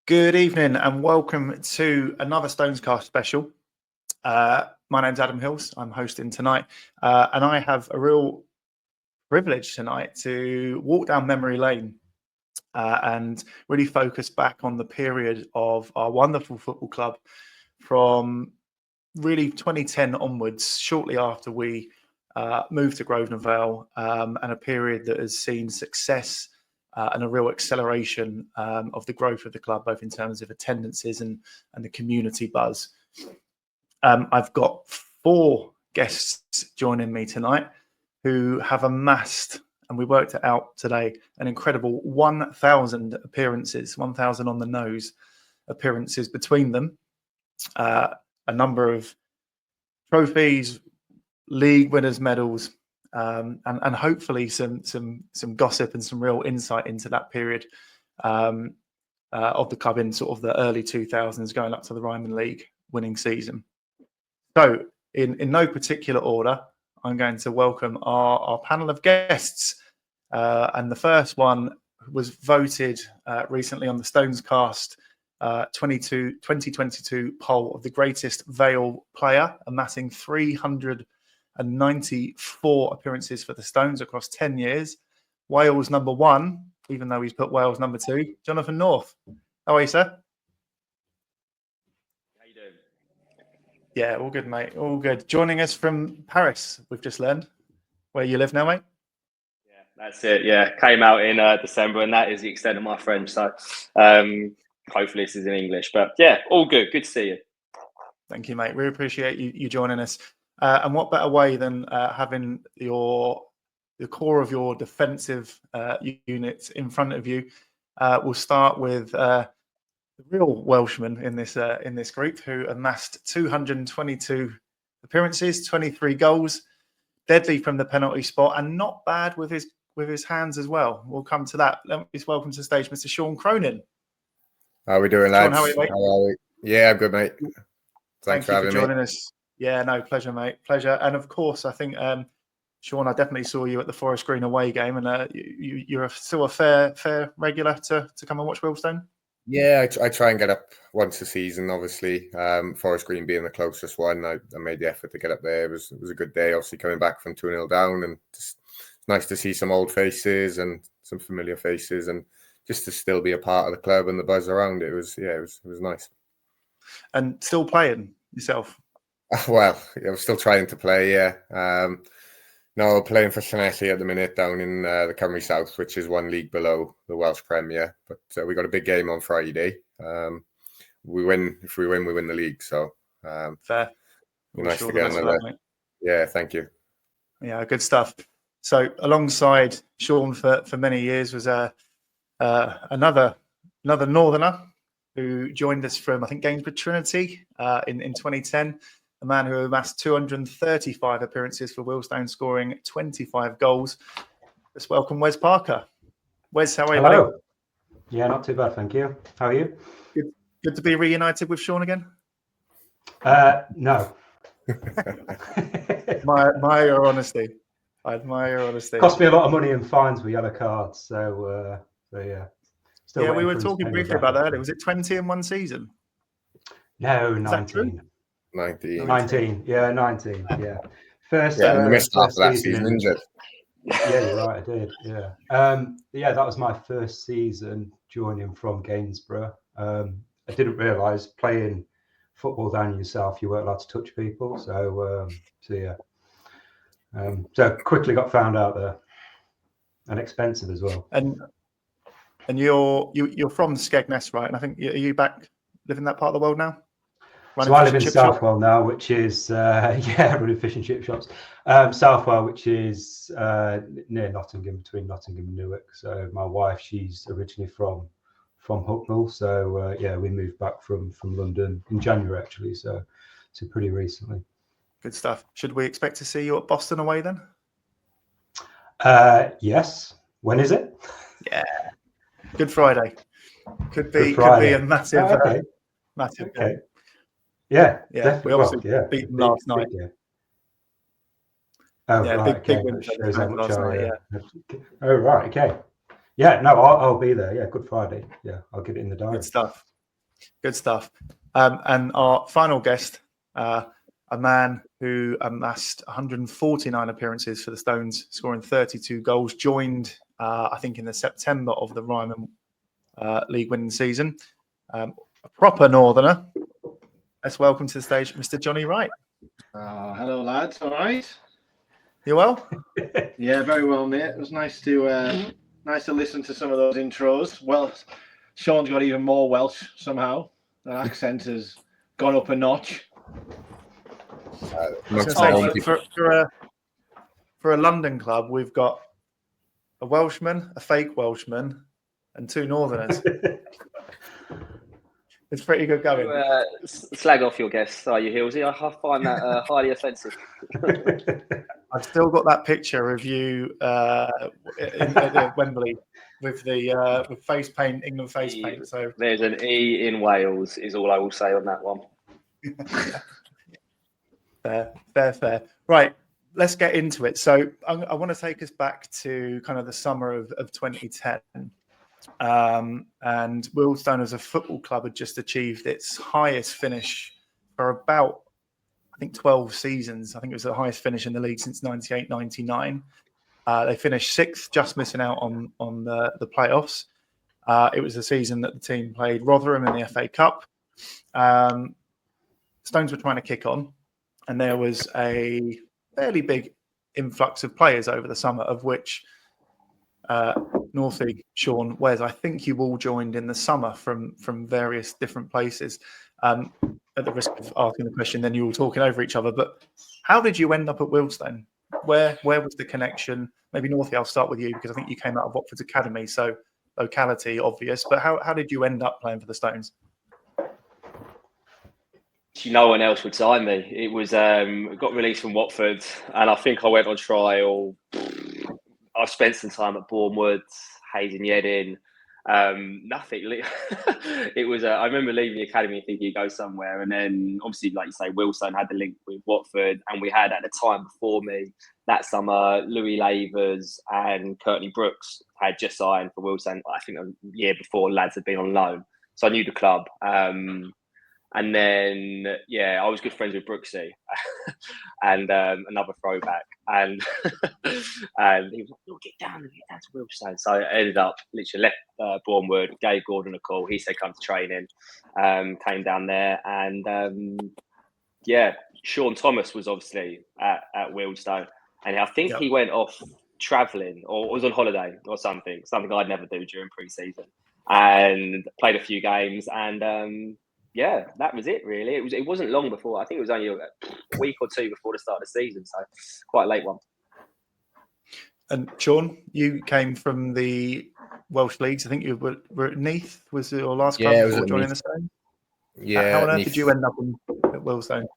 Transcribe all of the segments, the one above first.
Good evening and welcome to another StonesCast special. My name's Adam Hills. I'm hosting tonight, and I have a real privilege tonight to walk down memory lane and really focus back on the period of our wonderful football club from really 2010 onwards, shortly after we moved to Grosvenor Vale, and a period that has seen success and a real acceleration of the growth of the club, both in terms of attendances and the community buzz. I've got 4 guests joining me tonight who have amassed, and we worked it out today, an incredible 1,000 appearances, 1,000 on the nose appearances between them, a number of trophies, league winners' medals, and hopefully some gossip and some real insight into that period of the club in sort of the early 2000s, going up to the Ryman League winning season. So, in no particular order, I'm going to welcome our panel of guests, and the first one was voted recently on the StonesCast 2022 poll of the greatest Vale player, amassing 394 appearances for the Stones across 10 years. Wales number 1, even though he's put Wales number 2, Jonathan North. How are you, sir? How you doing? Yeah, all good, mate. All good. Joining us from Paris, we've just learned. Where you live now, mate? Yeah, that's it. Yeah, came out in December, and that is the extent of my French. So hopefully this is in English. But yeah, all good. Good to see you. Thank you, mate. We appreciate you joining us. And what better way than having the core of your defensive unit in front of you? We'll start with the real Welshman in this group, who amassed 222 appearances, 23 goals, deadly from the penalty spot, and not bad with his hands as well. We'll come to that. Let me welcome to the stage Mr. Sean Cronin. How are we doing, lads? Sean, how are you, mate? How are we? Yeah, I'm good, mate. Thank you for joining us. Yeah, no, pleasure, mate. Pleasure. And of course, I think, Sean, I definitely saw you at the Forest Green away game, and you're still a fair regular to come and watch Wealdstone? Yeah, I try and get up once a season, obviously. Forest Green being the closest one, I made the effort to get up there. It was a good day, obviously, coming back from 2-0 down, and just nice to see some old faces and some familiar faces, and just to still be a part of the club and the buzz around it. It was nice. And still playing yourself? Well, I'm still trying to play, yeah. No, playing for StonesCast at the minute down in the Cymru South, which is one league below the Welsh Premier. But we got a big game on Friday. We win. If we win, we win the league. So fair. Nice to get another. Yeah, thank you. Yeah, good stuff. So alongside Sean for many years was another Northerner who joined us from, I think, Gainsborough Trinity in 2010. A man who amassed 235 appearances for Wealdstone, scoring 25 goals. Let's welcome Wes Parker. Wes, how are you, Hello. buddy? Yeah, not too bad, thank you. How are you? Good to be reunited with Sean again? No. I admire your honesty. Cost me a lot of money and fines with yellow cards. So yeah. Still yeah, we were talking briefly about that. Was it 20 in one season? No, 19. 19. Yeah, 19. Yeah. First. Yeah, you missed half of that season, didn't you? Yeah, you're right. I did. Yeah. Yeah, that was my first season joining from Gainsborough. I didn't realise playing football down yourself, you weren't allowed to touch people. So yeah. So quickly got found out there, and expensive as well. And you're from Skegness, right? And I think are you back living that part of the world now? So I live in Southwell now, which is running fish and chip shops. Southwell, which is near Nottingham, between Nottingham and Newark. So my wife, she's originally from Hucknall. So yeah, we moved back from London in January actually. So pretty recently. Good stuff. Should we expect to see you at Boston away then? Yes. When is it? Yeah, Good Friday. Could be a massive, massive. Okay. Yeah. We obviously beat them last night. Oh, yeah, right, big win last night. Oh, right. Okay. Yeah. No, I'll be there. Yeah. Good Friday. Yeah, I'll get it in the diary. Good stuff. Good stuff. And our final guest, a man who amassed 149 appearances for the Stones, scoring 32 goals, joined, I think, in the September of the Ryman league winning season. A proper Northerner. Let's welcome to the stage Mr. Jonny Wright. Hello, lads. All right? You well? Yeah, very well, mate. It was nice to listen to some of those intros. Well, Sean's got even more Welsh somehow. That accent has gone up a notch. For a London club, we've got a Welshman, a fake Welshman, and two Northerners. It's pretty good going. Slag off your guests, are you, Hillsy? I find that highly offensive. I've still got that picture of you at Wembley with the with face paint, England face paint. So there's an E in Wales, is all I will say on that one. Fair. Right, let's get into it. So I want to take us back to kind of the summer of 2010. And Wealdstone as a football club had just achieved its highest finish for about, I think, 12 seasons. I think it was the highest finish in the league since 98-99. They finished sixth, just missing out on the playoffs. It was the season that the team played Rotherham in the FA Cup. Stones were trying to kick on, and there was a fairly big influx of players over the summer, of which Northie, Sean, Wes, I think you all joined in the summer from various different places. At the risk of asking the question, then you all talking over each other. But how did you end up at Wealdstone? Where was the connection? Maybe Northie, I'll start with you because I think you came out of Watford's academy, so locality obvious. But how did you end up playing for the Stones? No one else would sign me. It was got released from Watford, and I think I went on trial. I've spent some time at Bournemouth, Hayes and Yedding. Nothing. It was. I remember leaving the academy thinking you go somewhere, and then obviously, like you say, Wealdstone had the link with Watford, and we had at the time before me that summer Louis Lavers and Courtney Brooks had just signed for Wealdstone. I think a year before, lads had been on loan, so I knew the club. And then, I was good friends with Brooksy and another throwback. And and he was like, "No, get down to Wealdstone." So I ended up literally left Bournemouth, gave Gordon a call. He said, "Come to training." Came down there, and Sean Thomas was obviously at Wealdstone, and I think he went off travelling or was on holiday or something I'd never do during pre-season, and played a few games and. That was it really. It wasn't long before. I think it was only a week or two before the start of the season, so quite a late one. And Sean, you came from the Welsh leagues. I think you were at Neath. Was your last club before joining the Stones? Yeah. How on earth did you end up at Wealdstone?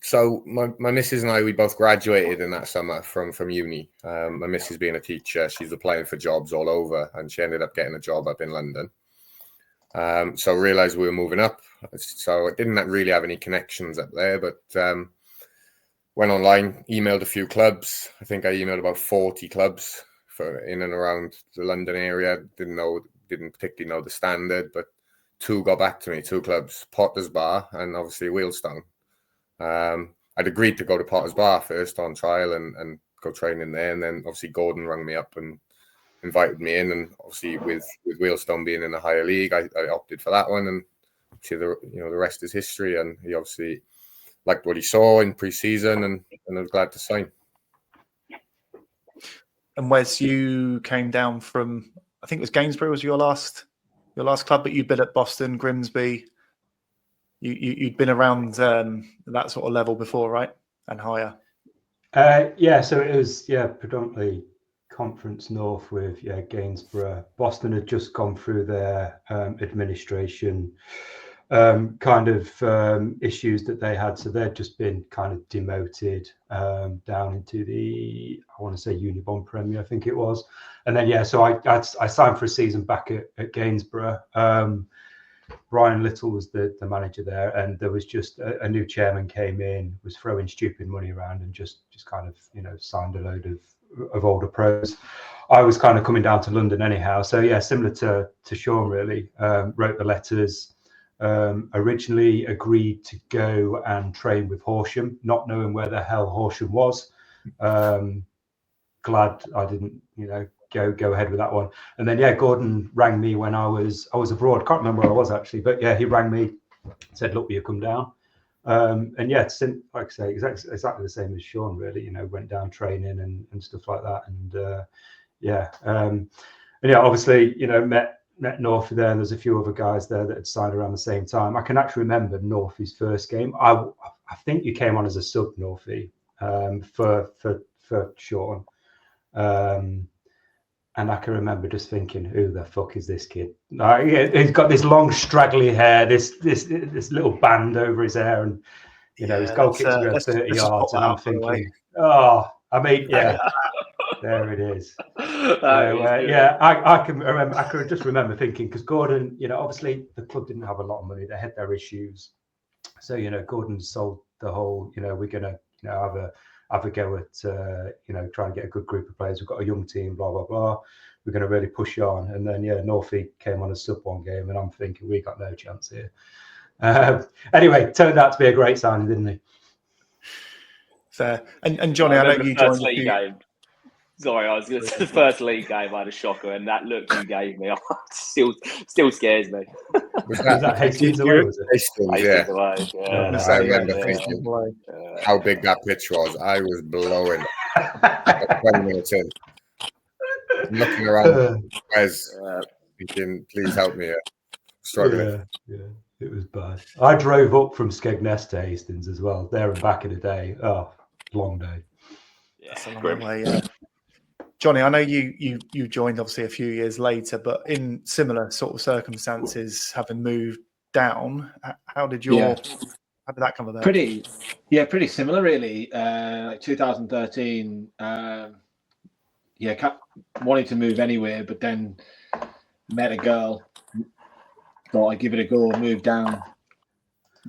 So my missus and I, we both graduated in that summer from uni. My missus being a teacher, she's applying for jobs all over, and she ended up getting a job up in London. So I realised we were moving up. So I didn't really have any connections up there, but went online, emailed a few clubs. I think I emailed about 40 clubs for in and around the London area. Didn't particularly know the standard, but two got back to me, two clubs, Potter's Bar and obviously Wealdstone. I'd agreed to go to Potter's Bar first on trial and go training there. And then obviously Gordon rang me up and invited me in, and obviously with Wealdstone being in a higher league, I opted for that one, and obviously the rest is history. And he obviously liked what he saw in pre-season, and I was glad to sign. And Wes, you came down from, I think it was Gainsborough was your last club, but you'd been at Boston, Grimsby. You'd been around that sort of level before, right? And higher. So it was predominantly Conference North with Gainsborough. Boston had just gone through their administration issues that they had, so they'd just been kind of demoted down into the, I want to say, Unibond Premier, I think it was. And then so I signed for a season back at Gainsborough. Brian Little was the manager there, and there was just a new chairman came in, was throwing stupid money around, and just kind of signed a load of older pros. I was kind of coming down to London anyhow, so similar to Sean really. Wrote the letters, Originally agreed to go and train with Horsham, not knowing where the hell Horsham was. Glad I didn't, go ahead with that one. And then Gordon rang me when I was abroad. Can't remember where I was actually, but he rang me, said, "Look, will you come down?" Since, like I say, exactly the same as Sean, really. Went down training and stuff like that, and obviously, met Northie there, and there's a few other guys there that had signed around the same time. I can actually remember Northie's first game. I think you came on as a sub, Northie, for Sean. And I can remember just thinking, who the fuck is this kid? He's got this long straggly hair, this little band over his hair, and his goal kicks around 30 yards, and I'm thinking, there it is. I can just remember thinking, because Gordon, obviously the club didn't have a lot of money, they had their issues, so Gordon sold the whole, we're gonna have a go at try and get a good group of players. We've got a young team, blah blah blah. We're going to really push on. And then Northie came on as sub one game, and I'm thinking we got no chance here. Anyway, turned out to be a great signing, didn't he? Fair. And Jonny, I know you joined the game. Sorry, I was going to say the first league game. I had a shocker, and that look you gave me still scares me. Was that Hastings away? Was it? Hastings, yeah. I remember thinking how big that pitch was. I was blowing 20 minutes in. Looking around as thinking, please help me. Struggling. Yeah, it was bad. I drove up from Skegness to Hastings as well, there and back in the day. Oh, long day. Yeah, that's a long way. Yeah. Jonny, I know you joined obviously a few years later, but in similar sort of circumstances, having moved down. How did that come about? Pretty similar, really. Like 2013. Wanted to move anywhere, but then met a girl. Thought I'd give it a go. Moved down.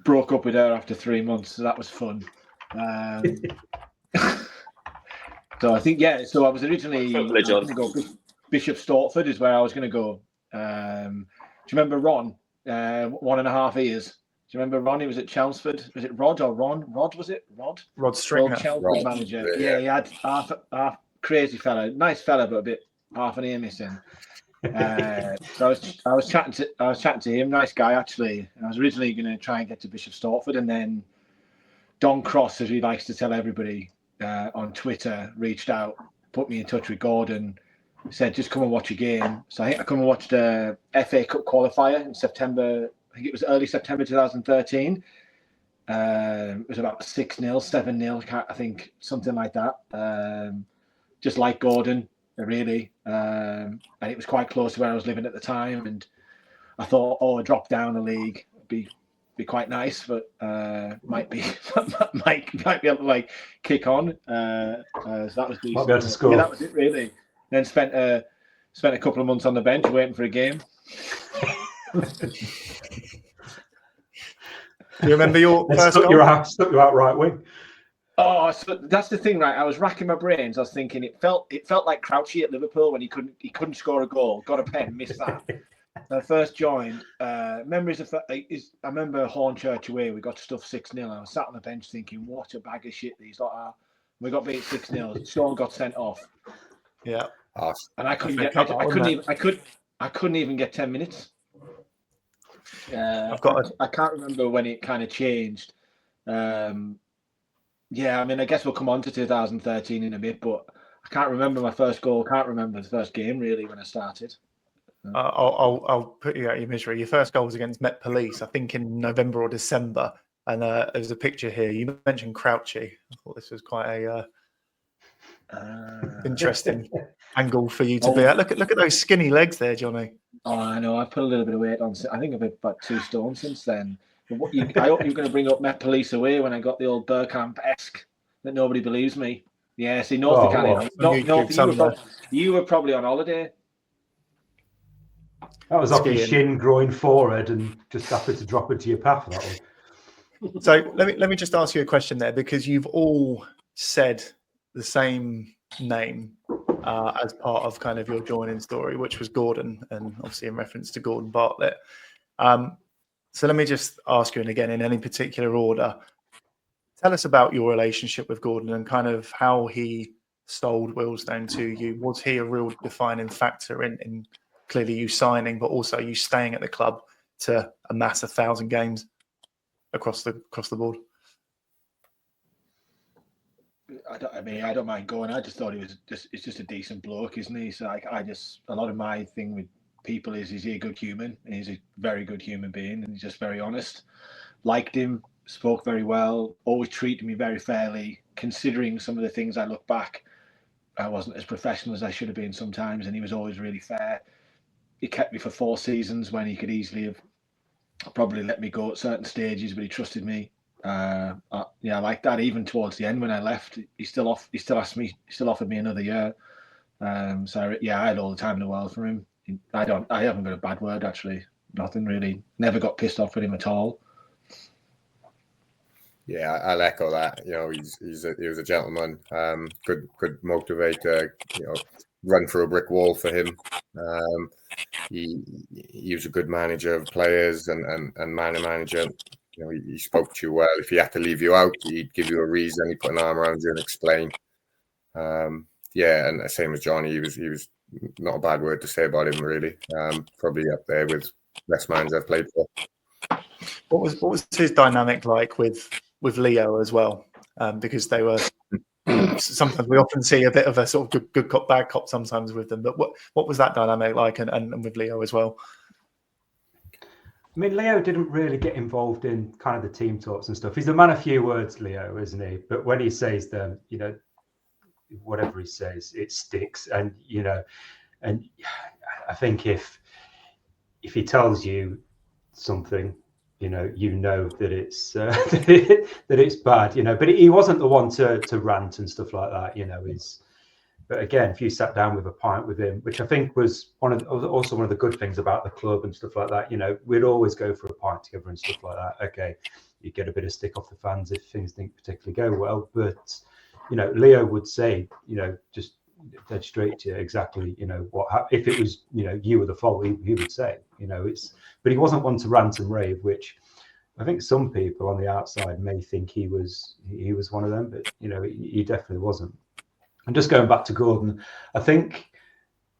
Broke up with her after 3 months, so that was fun. So I think, so I was originally going to go Bishop Stortford is where I was going to go. Do you remember Ron? 1.5 years. Do you remember Ron? He was at Chelmsford. Was it Rod or Ron? Rod, was it? Rod? Rod Stringer. Chelmsford manager. Yeah, he had half crazy fella. Nice fella, but a bit half an ear missing. So I was chatting to him. Nice guy, actually. I was originally going to try and get to Bishop Stortford, and then Don Cross, as he likes to tell everybody, on Twitter, reached out, put me in touch with Gordon, said just come and watch a game. So I think I come and watched a FA Cup qualifier in September. I think it was early September 2013. It was about 6-0, 7-0, I think, something like that. Just like Gordon, really. And it was quite close to where I was living at the time. And I thought, a drop down the league would be quite nice, but might be able to kick on. So that was decent. Might be able to score. Yeah, that was it really. Then spent a couple of months on the bench waiting for a game. Do you remember your first goal? Stuck you out right wing. Oh, so that's the thing, right? I was racking my brains. I was thinking it felt like Crouchy at Liverpool when he couldn't score a goal. Got a pen, missed that. When I first joined, memories of I remember Hornchurch away. We got stuffed 6-0. I was sat on the bench thinking, what a bag of shit these lot are. We got beat 6-0. Sean got sent off. Yeah, and I couldn't even get 10 minutes. I can't remember when it kind of changed. I guess we'll come on to 2013 in a bit, but I can't remember my first goal. Can't remember the first game really when I started. I'll put you out of your misery. Your first goal was against Met Police, I think in November or December. And there's a picture here. You mentioned Crouchy. I thought this was quite a interesting angle for you to be at. Look at those skinny legs there, Jonny. Oh, I know. I've put a little bit of weight on. I think I've been about 2 stone since then. But I hope you're going to bring up Met Police away when I got the old Burkamp-esque that nobody believes me. Yeah, see, you were probably on holiday. That was off your shin, groin, forehead, and just happened to drop into your path. That one. So let me just ask you a question there, because you've all said the same name as part of kind of your joining story, which was Gordon, and obviously in reference to Gordon Bartlett. So let me just ask you, and again, in any particular order, tell us about your relationship with Gordon and kind of how he stole Wealdstone to you. Was he a real defining factor in clearly you signing, but also you staying at the club to amass 1,000 games across the board? I don't mind going. I just thought it's just a decent bloke, isn't he? So a lot of my thing with people is he a good human? He's a very good human being, and he's just very honest. Liked him, spoke very well, always treated me very fairly. Considering some of the things I look back, I wasn't as professional as I should have been sometimes, and he was always really fair. He kept me for 4 seasons when he could easily have probably let me go at certain stages, but he trusted me. I like that. Even towards the end when I left, he still offered me another year. I had all the time in the world for him. I haven't got a bad word, actually. Nothing really. Never got pissed off with him at all. Yeah, I'll echo that. You know, he was a gentleman. Good motivator. You know, run through a brick wall for him. He was a good manager of players and manager. You know, he spoke to you well. If he had to leave you out, he'd give you a reason. He'd put an arm around you and explain. And the same as Jonny, he was not a bad word to say about him, really. Probably up there with best manager I've played for. What was his dynamic like with Leo as well? Because they were sometimes we often see a bit of a sort of good cop, bad cop sometimes with them. But what was that dynamic like and with Leo as well? I mean, Leo didn't really get involved in kind of the team talks and stuff. He's a man of few words, Leo, isn't he? But when he says them, you know, whatever he says, it sticks. And, you know, and I think if he tells you something, you know that it's that it's bad, you know. But he wasn't the one to rant and stuff like that, you know. But again, if you sat down with a pint with him, which I think was also one of the good things about the club and stuff like that, you know, we'd always go for a pint together and stuff like that. Okay, you get a bit of stick off the fans if things didn't particularly go well, but you know, Leo would say, you know, just dead straight to you exactly, you know, if it was, you know, you were the fault, he would say, you know, but he wasn't one to rant and rave, which I think some people on the outside may think he was one of them, but you know, he definitely wasn't. And just going back to Gordon, I think,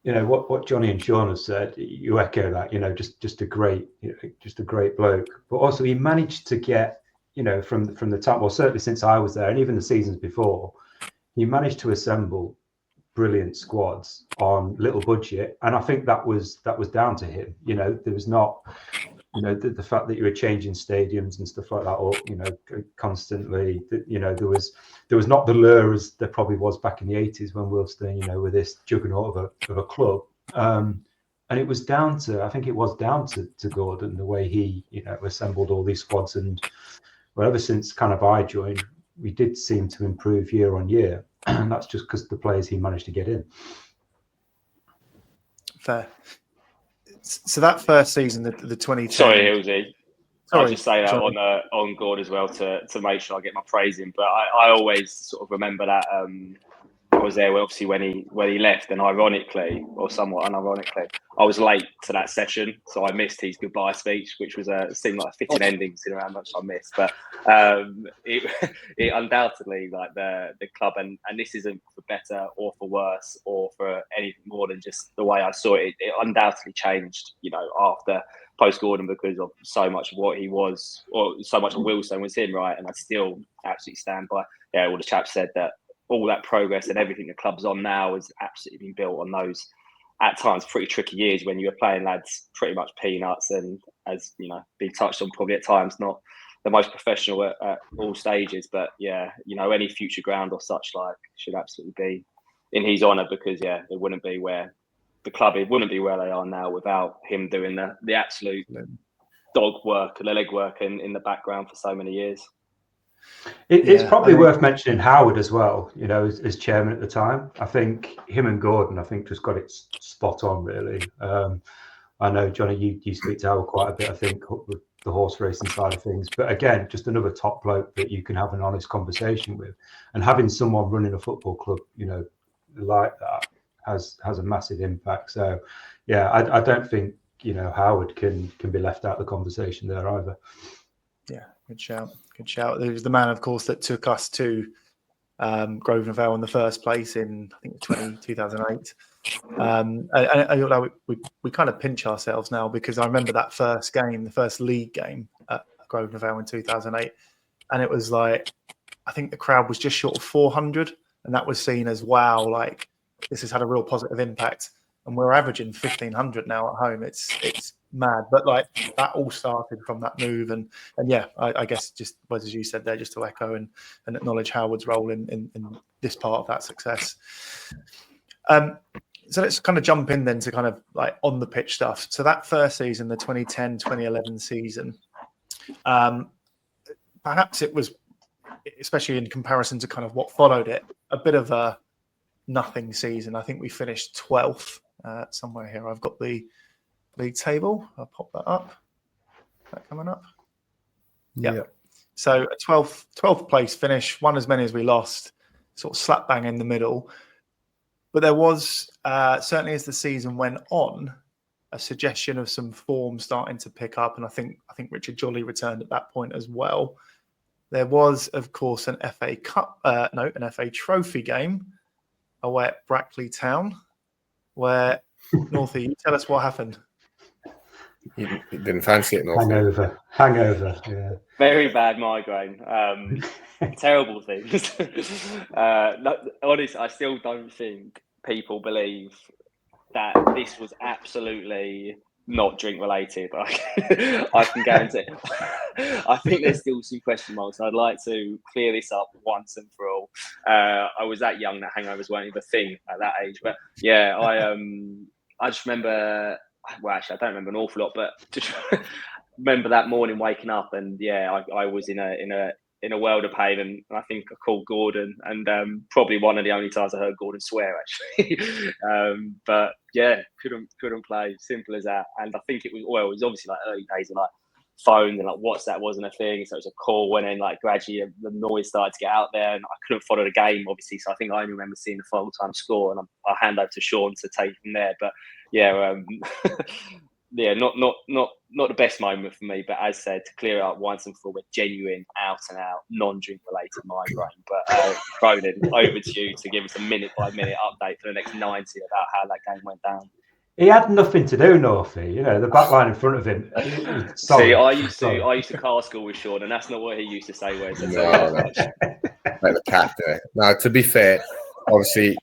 you know, what Jonny and Sean have said, you echo that, you know, just a great bloke. But also he managed to get, you know, from the time, well, certainly since I was there and even the seasons before, he managed to assemble brilliant squads on little budget. And I think that was down to him. You know, there was not, you know, the fact that you were changing stadiums and stuff like that, or, you know, constantly, you know, there was not the lure as there probably was back in the 80s when Wealdstone, you know, with this juggernaut of a club. And it was down to Gordon, the way he, you know, assembled all these squads. And well, ever since kind of I joined, we did seem to improve year on year. And that's just because the players he managed to get in. Fair. So that first season, the 2010. Sorry, Hillsy. I'll just say that sorry. on Gord as well to make sure I get my praise in. But I always sort of remember that I was there obviously when he left, and ironically, or somewhat unironically, I was late to that session, so I missed his goodbye speech, which was seemed like a fitting ending considering how much I missed. But it undoubtedly, like the club, and this isn't for better or for worse or for anything more than just the way I saw it. It undoubtedly changed, you know, after post Gordon, because of so much of what he was, or so much of Wealdstone was him, right? And I still absolutely stand by. Yeah, all the chaps said that all that progress and everything the club's on now has absolutely been built on those, at times, pretty tricky years when you were playing lads pretty much peanuts, and, as you know, being touched on, probably at times not the most professional at all stages. But yeah, you know, any future ground or such like should absolutely be in his honour, because yeah, it wouldn't be where the club, it wouldn't be where they are now without him doing the absolute dog work, the leg work in the background for so many years. It's probably worth mentioning Howard as well, you know, as chairman at the time. I think him and Gordon, just got it spot on, really. I know, Jonny, you speak to Howard quite a bit, I think, with the horse racing side of things. But again, just another top bloke that you can have an honest conversation with. And having someone running a football club, you know, like that has a massive impact. So, yeah, I don't think Howard can be left out of the conversation there either. Yeah, good shout. Good shout. It was the man, of course, that took us to Grosvenor Vale in the first place in, I think, 2008. We kind of pinch ourselves now because I remember that first game, the first league game at Grosvenor Vale in 2008. And it was like, I think the crowd was just short of 400. And that was seen as, wow, like this has had a real positive impact. And we're averaging 1,500 now at home. It's mad. But like that all started from that move. And yeah, I guess just as you said there, just to echo and acknowledge Howard's role in this part of that success. So let's kind of jump in then to kind of like on the pitch stuff. So that first season, the 2010-2011 season, perhaps it was, especially in comparison to kind of what followed it, a bit of a nothing season. I think we finished 12th somewhere here. I've got the league table. I'll pop that up. Is that coming up? Yeah. So a 12th place finish, won as many as we lost, sort of slap bang in the middle. But there was, certainly as the season went on, a suggestion of some form starting to pick up. And I think Richard Jolly returned at that point as well. There was, of course, an FA Trophy game away at Brackley Town, where Northie, you tell us what happened. He didn't fancy it, Northie. Hangover, yeah. Very bad migraine. Terrible things. Honestly, I still don't think people believe that this was absolutely not drink related. I can guarantee. I think there's still some question marks. I'd like to clear this up once and for all. I was that young that hangovers weren't even a thing at that age. But yeah, I just remember. Well, actually, I don't remember an awful lot, but just remember that morning waking up, and yeah, I was in a world of pain, and I think I called Gordon, and probably one of the only times I heard Gordon swear, actually. But yeah, couldn't play, simple as that. And I think it was obviously like early days of like phones and like WhatsApp wasn't a thing, so it was a call, and then like gradually the noise started to get out there, and I couldn't follow the game obviously, so I think I only remember seeing the full time score, and I'll hand over to Sean to take from there. But yeah, yeah, not the best moment for me, but as said, to clear it up once and for all, a genuine out and out non-drink related migraine. But Cronin, over to you to give us a minute by minute update for the next 90 about how that game went down. He had nothing to do, Northie. The back line in front of him. See, I used to car school with Sean, and that's not what he used to say. Where no. Like the cat there. Now, to be fair, obviously,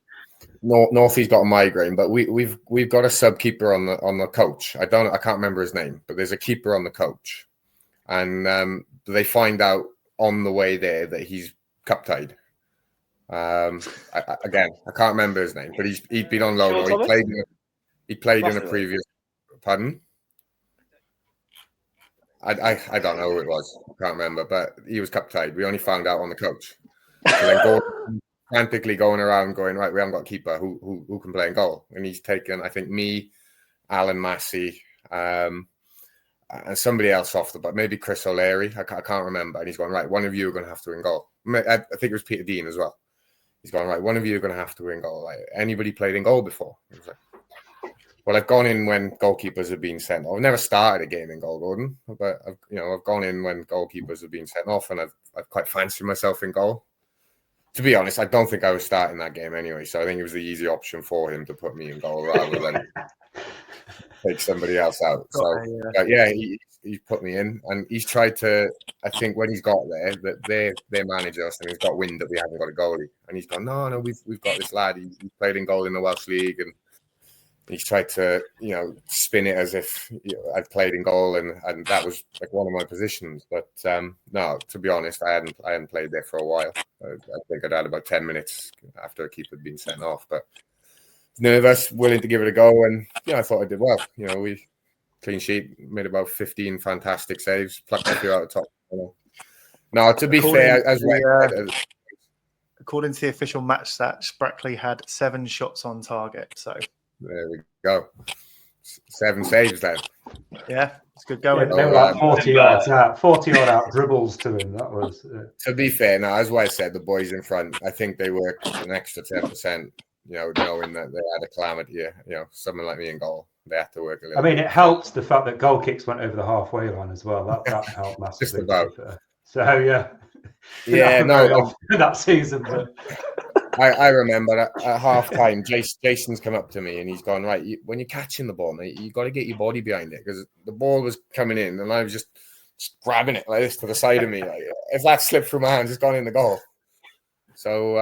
Northie's got a migraine, but we've got a sub keeper on the coach. I can't remember his name, but there's a keeper on the coach, and they find out on the way there that he's cup tied. I can't remember his name, but he'd been on loan, or he played in a previous. Pardon? I don't know who it was. I can't remember, but he was cup tied. We only found out on the coach. So then Gordon frantically going around, going, right, we haven't got a keeper. Who can play in goal? And he's taken, I think, me, Alan Massey, and somebody else off but maybe Chris O'Leary. I can't remember. And he's going, right, one of you are going to have to win goal. I think it was Peter Dean as well. He's going, right, one of you are going to have to win goal. Like, anybody played in goal before? I was like, well, I've gone in when goalkeepers have been sent off. I've never started a game in goal, Gordon, but I've gone in when goalkeepers have been sent off, and I've quite fancied myself in goal. To be honest, I don't think I was starting that game anyway, so I think it was the easy option for him to put me in goal rather than take somebody else out. So yeah, he put me in, and he's tried to. I think when he's got there, that their manager and he's got wind that we haven't got a goalie, and he's gone, no, we've got this lad. He's played in goal in the Welsh League, and he's tried to, spin it as if I'd played in goal, and that was like one of my positions. But no, to be honest, I hadn't played there for a while. I think I'd had about 10 minutes after a keeper had been sent off. But none of us willing to give it a go, and I thought I did well. We clean sheet, made about 15 fantastic saves, plucked a few out of the top. Now, to be fair, as well. According to the official match stats, Brackley had 7 shots on target. So there we go. 7 saves then. Yeah, it's good going. They were like 40 odd out dribbles to him. That was. To be fair, now as I said, the boys in front, I think they worked an extra 10%. knowing that they had a calamity, someone like me in goal, they had to work a little. I mean, it helps the fact that goal kicks went over the halfway line as well. That helped massively. Just about. So yeah. Yeah, that season, but I remember at half time, Jason's come up to me and he's gone, right, when you're catching the ball, mate, you got to get your body behind it, because the ball was coming in and I was just grabbing it like this to the side of me. Like, if that slipped through my hands, it's gone in the goal. So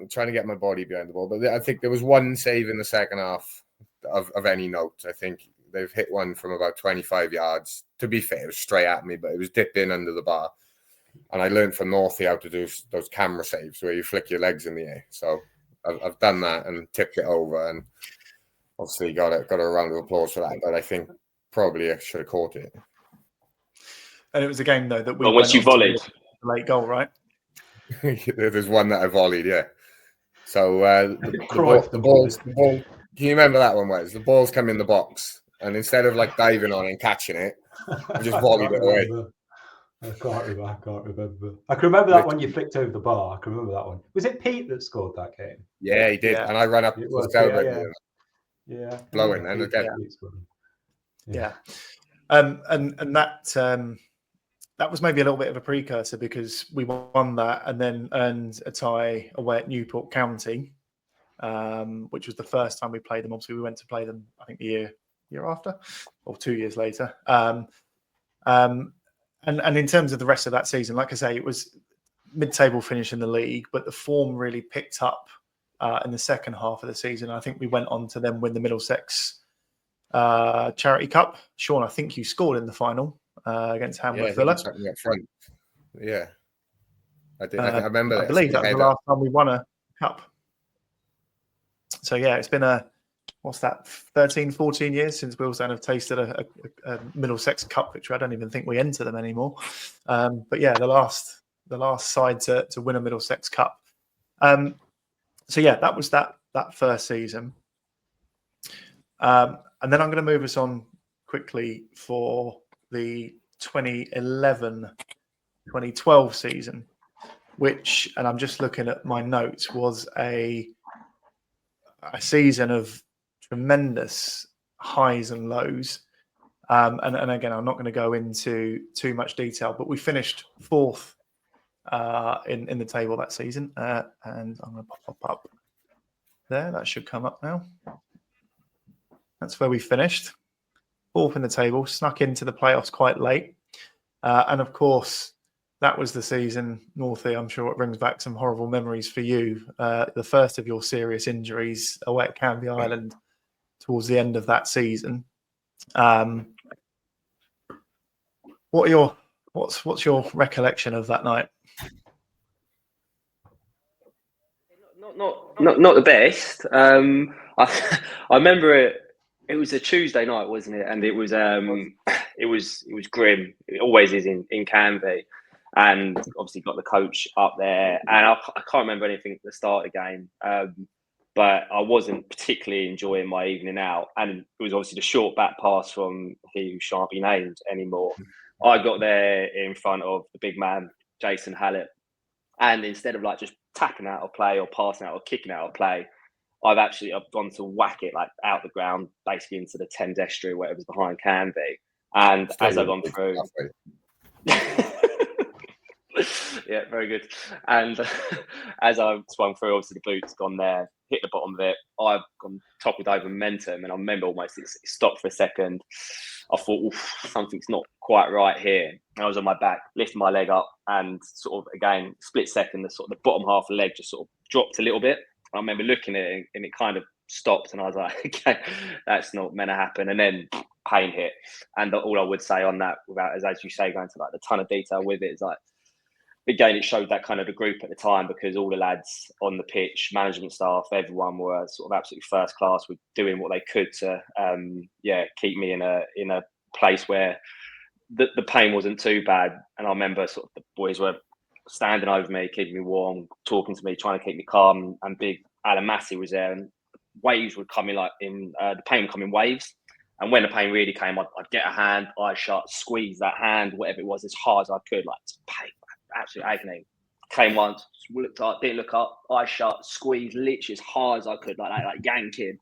trying to get my body behind the ball. But I think there was one save in the second half of any note. I think they've hit one from about 25 yards. To be fair, it was straight at me, but it was dipped in under the bar. And I learned from Northie how to do those camera saves where you flick your legs in the air. So I've done that and tipped it over, and obviously got a round of applause for that. But I think probably I should have caught it. And it was a game though that we. Well, once you volleyed, late goal, right? There's one that I volleyed, yeah. So the ball. Can you remember that one? Wes? The ball's come in the box, and instead of like diving on and catching it, I just volleyed it away. I can't remember. I can remember that one you flicked over the bar. I can remember that one. Was it Pete that scored that game? Yeah, he did. Yeah. And I ran up to celebrate. Yeah. Blowing and again. Yeah. And that was maybe a little bit of a precursor, because we won that and then earned a tie away at Newport County, which was the first time we played them. Obviously, we went to play them, I think, the year after or 2 years later. And in terms of the rest of that season, like I say, it was mid-table finish in the league, but the form really picked up in the second half of the season. I think we went on to then win the Middlesex Charity Cup. Sean, I think you scored in the final against Hamworth Villa. Up front. Yeah, I did. I remember that. I believe that was the last time we won a cup. So yeah, it's been 13, 14 years since Wealdstone have tasted a Middlesex Cup victory. I don't even think we enter them anymore. But yeah, the last side to win a Middlesex Cup. So yeah, that was that first season. And then I'm going to move us on quickly for the 2011-2012 season, which, and I'm just looking at my notes, was a season of tremendous highs and lows. And again, I'm not going to go into too much detail, but we finished fourth in the table that season. And I'm going to pop up there. That should come up now. That's where we finished. Fourth in the table, snuck into the playoffs quite late. And of course, that was the season, Northie, I'm sure it brings back some horrible memories for you. The first of your serious injuries away at Canvey Island towards the end of that season. What's your recollection of that night? Not the best. I remember it. It was a Tuesday night, wasn't it? And it was grim. It always is in Canvey. And obviously got the coach up there. And I can't remember anything at the start of the game. But I wasn't particularly enjoying my evening out. And it was obviously the short back pass from he who shan't be named anymore. I got there in front of the big man, Jason Hallett. And instead of like just tapping out of play or passing out or kicking out of play, I've gone to whack it like out the ground, basically into the Thames estuary, whatever's behind Canvey. And as I've gone through, yeah, very good. And as I've swung through, obviously the boot's gone there, hit the bottom of it. I've gone toppled over momentum, and I remember almost it stopped for a second. I thought, oof, something's not quite right here. And I was on my back, lifting my leg up, and sort of again, split second, the bottom half of the leg just sort of dropped a little bit. I remember looking at it and it kind of stopped, and I was like, okay, that's not meant to happen. And then pain hit. And all I would say on that, without, as you say, going to like a ton of detail with it, is like, again, it showed that kind of the group at the time, because all the lads on the pitch, management staff, everyone were sort of absolutely first class with doing what they could to, keep me in a place where the pain wasn't too bad. And I remember sort of the boys were standing over me, keeping me warm, talking to me, trying to keep me calm. And big Alan Massey was there, and waves would come in the pain would come in waves. And when the pain really came, I'd get a hand, eyes shut, squeeze that hand, whatever it was, as hard as I could, like pain, absolute agony. Came once, looked up, didn't look up, eyes shut, squeezed literally as hard as I could, like yanking.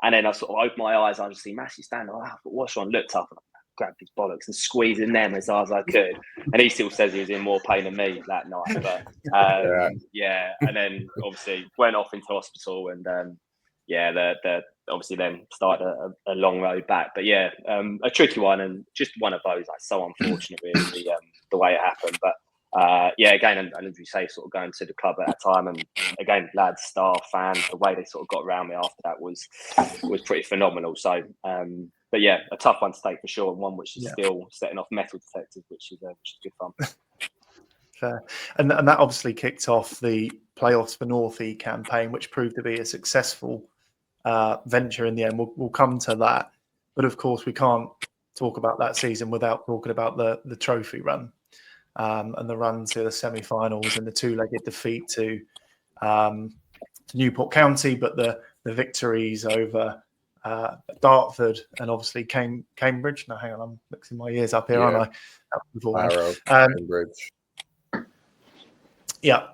And then I sort of opened my eyes, I just see Massey standing. Oh, what's wrong? Looked up and I grabbed his bollocks and squeezing them as hard as I could. And he still says he was in more pain than me that night. But yeah. And then obviously went off into hospital, and obviously then started a long road back. But yeah, a tricky one, and just one of those, like, so unfortunate really, the way it happened. But again, and as you say, sort of going to the club at that time, and again, lads, staff, fans, the way they sort of got around me after that was pretty phenomenal. So, but yeah, a tough one to take for sure, and one which is still setting off metal detectors, which is good fun. Fair. And that obviously kicked off the playoffs for Northie campaign, which proved to be a successful venture in the end. We'll come to that, but of course we can't talk about that season without talking about the trophy run. And the run to the semi-finals and the two-legged defeat to Newport County, but the victories over Dartford and obviously Cambridge. No, hang on, I'm mixing my years up here, aren't I? Barrow, Cambridge. Yeah.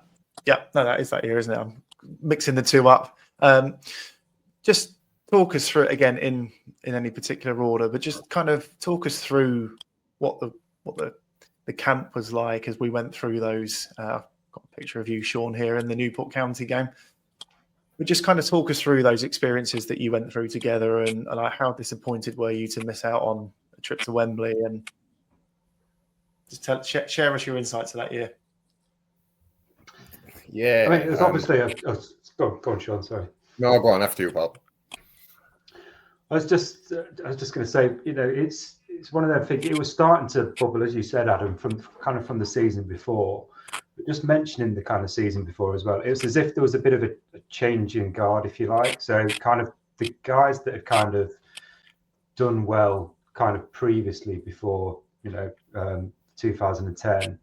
No, that is that year, isn't it? I'm mixing the two up. Just talk us through it again in any particular order, but just kind of talk us through what the camp was like as we went through those. I've got a picture of you, Sean, here in the Newport County game. But just kind of talk us through those experiences that you went through together, and like, how disappointed were you to miss out on a trip to Wembley, and just share us your insights of that year. Yeah, I mean, it's obviously go on, Sean. Sorry. No, go on after you, Bob. I was just going to say, it's one of them things. It was starting to bubble, as you said, Adam, from the season before. But just mentioning the kind of season before as well, it was as if there was a bit of a change in guard, if you like. So kind of the guys that had kind of done well kind of previously before, 2010,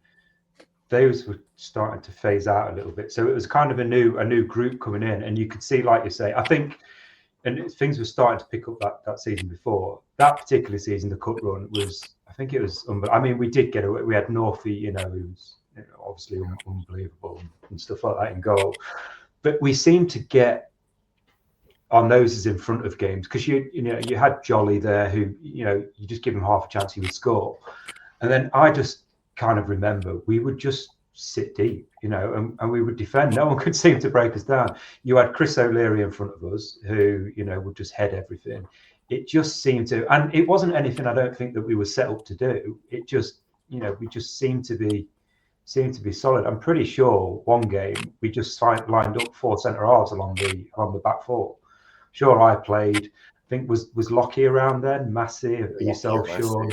those were starting to phase out a little bit. So it was kind of a new group coming in, and you could see, like you say, I think, and things were starting to pick up that season before. That particular season, the cup run was, I think it was, I mean, we did get away. We had Northie, who was obviously unbelievable and stuff like that in goal. But we seemed to get our noses in front of games, because you had Jolly there, who, you just give him half a chance, he would score. And then I just kind of remember we would just sit deep, and we would defend. No one could seem to break us down. You had Chris O'Leary in front of us, who, would just head everything. It just seemed to, and it wasn't anything I don't think that we were set up to do. It just, we just seemed to be solid. I'm pretty sure one game we just lined up 4 centre halves along the back four. Sure, I played. I think was Lockie around then, Massey, yourself, Sean.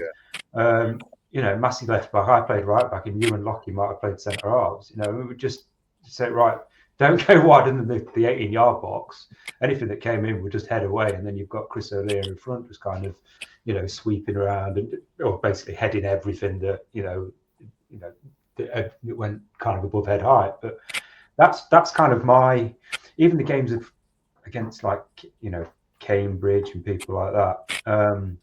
Massey left back. I played right back, and you and Lockie might have played centre halves. We would just say, right, don't go wider than the 18-yard box. Anything that came in would just head away, and then you've got Chris O'Leary in front, just kind of, sweeping around or basically heading everything that that went kind of above head height. But that's kind of even the games against Cambridge and people like that.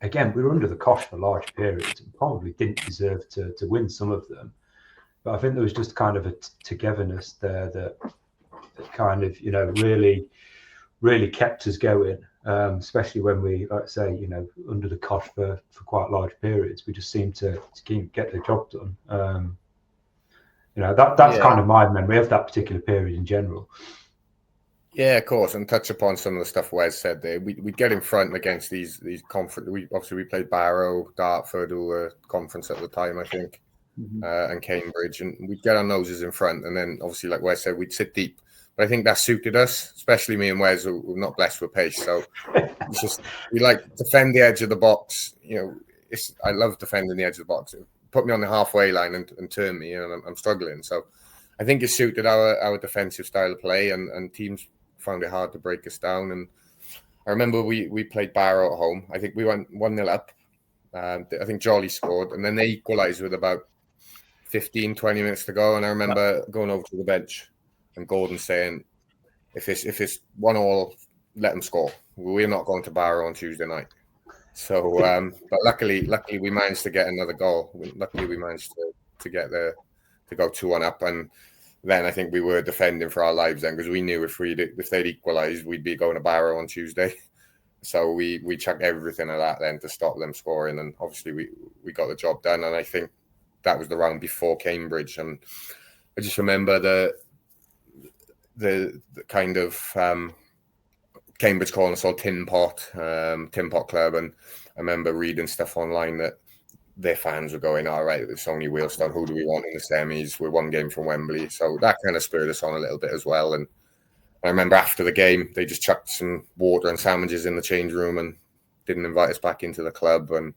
Again, we were under the cosh for large periods and probably didn't deserve to win some of them. But I think there was just kind of a togetherness there that kind of, really, really kept us going, especially when we, like I say, under the cosh for quite large periods. We just seemed to get the job done. That's kind of my memory of that particular period in general. Yeah, of course, and touch upon some of the stuff Wes said there. We'd get in front against these conference. We played Barrow, Dartford, who were conference at the time, I think, and Cambridge, and we'd get our noses in front. And then, obviously, like Wes said, we'd sit deep. But I think that suited us, especially me and Wes, who were not blessed with pace. So it's just, we like defend the edge of the box. I love defending the edge of the box. Put me on the halfway line and turn me, and I'm struggling. So I think it suited our defensive style of play, and teams found it hard to break us down. And I remember we played Barrow at home. I think we went 1-0 up. I think Jolly scored, and then they equalised with about 15, 20 minutes to go. And I remember going over to the bench and Gordon saying, if it's 1-1, let them score. We're not going to Barrow on Tuesday night. So, but luckily we managed to get another goal. Luckily we managed to get the go 2-1 up, and then I think we were defending for our lives then, because we knew if they'd equalised, we'd be going to Barrow on Tuesday. So we chucked everything at that then to stop them scoring, and obviously we got the job done. And I think that was the round before Cambridge, and I just remember the kind of Cambridge calling us all Tin Pot Club, and I remember reading stuff online that their fans were going, all right, it's only Wealdstone, who do we want in the semis? We're one game from Wembley. So that kind of spurred us on a little bit as well. And I remember after the game, they just chucked some water and sandwiches in the change room and didn't invite us back into the club. And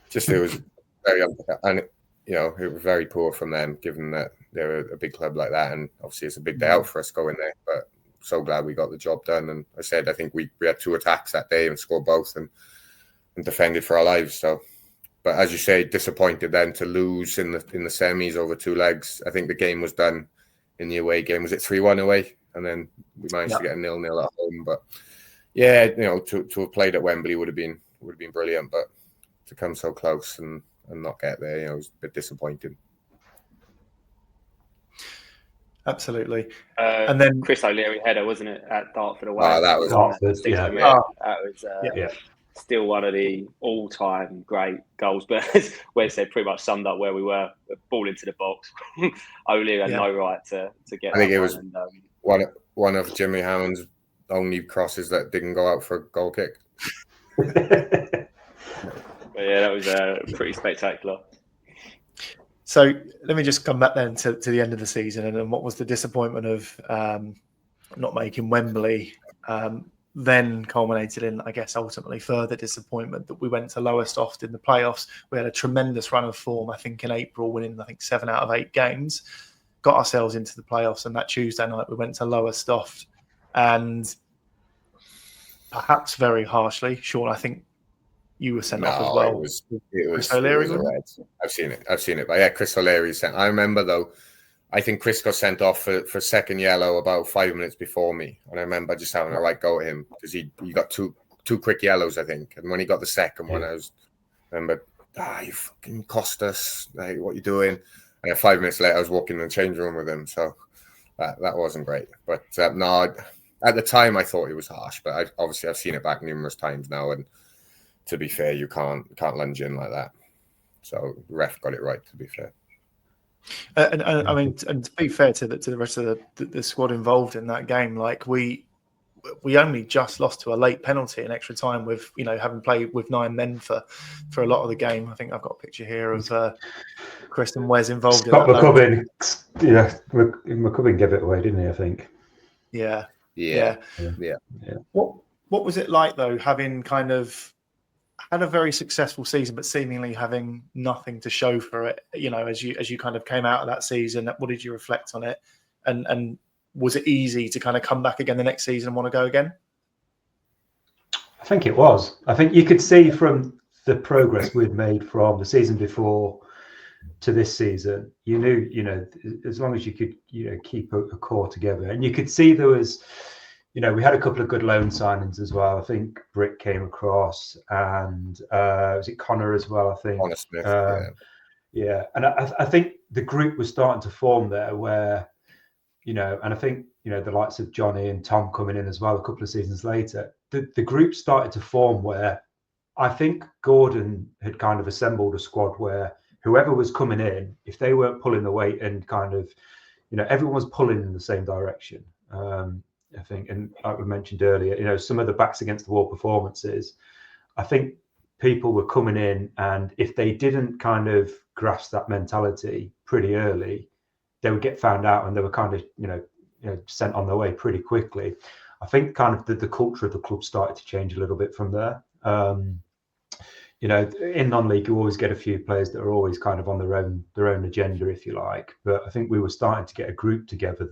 just, it was very, and it was very poor from them, given that they're a big club like that. And obviously it's a big day out for us going there, but so glad we got the job done. And I think we had 2 attacks that day and scored both and defended for our lives. So, but as you say, disappointed then to lose in the semis over 2 legs. I think the game was done in the away game. Was it 3-1 away? And then we managed to get a 0-0 at home. But yeah, to have played at Wembley would have been brilliant. But to come so close and not get there, it was a bit disappointing. Absolutely. And then Chris O'Leary header, wasn't it, at Dartford away? Oh, that was Dartford, yeah. That was still one of the all-time great goals. But as Wes said, pretty much summed up where we were. Ball into the box. O'Leary had no right to get. I think it was one of Jimmy Hammond's only crosses that didn't go out for a goal kick. But yeah, that was pretty spectacular. So let me just come back then to the end of the season, and what was the disappointment of not making Wembley, then culminated in, I guess, ultimately further disappointment that we went to Lowestoft in the playoffs. We had a tremendous run of form, I think, in April, winning, 7 out of 8 games, got ourselves into the playoffs, and that Tuesday night we went to Lowestoft, and perhaps very harshly, Sean, I think you were sent off as well. It was a red. I've seen it. But yeah, Chris O'Leary sent. I remember though, I think Chris got sent off for second yellow about 5 minutes before me, and I remember just having a right go at him because he got two quick yellows, I think. And when he got the second one, I remember, you fucking cost us. Like, what you doing? And then 5 minutes later, I was walking in the change room with him. So that wasn't great. But no, at the time I thought it was harsh, but I've seen it back numerous times now, and to be fair, you can't lunge in like that. So the ref got it right, to be fair. And I mean, and to be fair to the rest of the squad involved in that game, like we only just lost to a late penalty in extra time with having played with 9 men for a lot of the game. I think I've got a picture here of Chris and Wes involved. Scott McCubbin, McCubbin gave it away, didn't he? I think. Yeah. What was it like though, having kind of had a very successful season, but seemingly having nothing to show for it? As you kind of came out of that season, what did you reflect on it? And was it easy to kind of come back again the next season and want to go again? I think it was. I think you could see from the progress we'd made from the season before to this season. You knew, as long as you could, keep a core together, and you could see there was. We had a couple of good loan signings as well. I think Brick came across, and was it Connor as well? I think Connor Smith. And I think the group was starting to form there, where and I think the likes of Jonny and Tom coming in as well a couple of seasons later. The group started to form where I think Gordon had kind of assembled a squad where whoever was coming in, if they weren't pulling the weight and kind of everyone was pulling in the same direction. I think, and like we mentioned earlier, some of the backs against the wall performances, I think people were coming in, and if they didn't kind of grasp that mentality pretty early, they would get found out, and they were kind of, sent on their way pretty quickly. I think kind of the culture of the club started to change a little bit from there. In non-league, you always get a few players that are always kind of on their own agenda, if you like. But I think we were starting to get a group together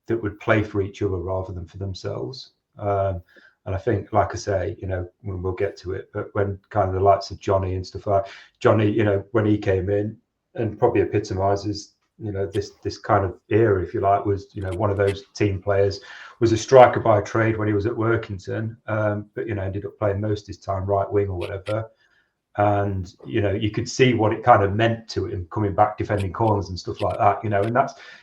that would play for each other rather than for themselves. And I think, like I say, we'll get to it, but when kind of the likes of Jonny and stuff like Jonny, when he came in, and probably epitomises, this kind of era, if you like, was, one of those team players, was a striker by trade when he was at Workington, but, ended up playing most of his time right wing or whatever. And you could see what it kind of meant to him coming back, defending corners and stuff like that. And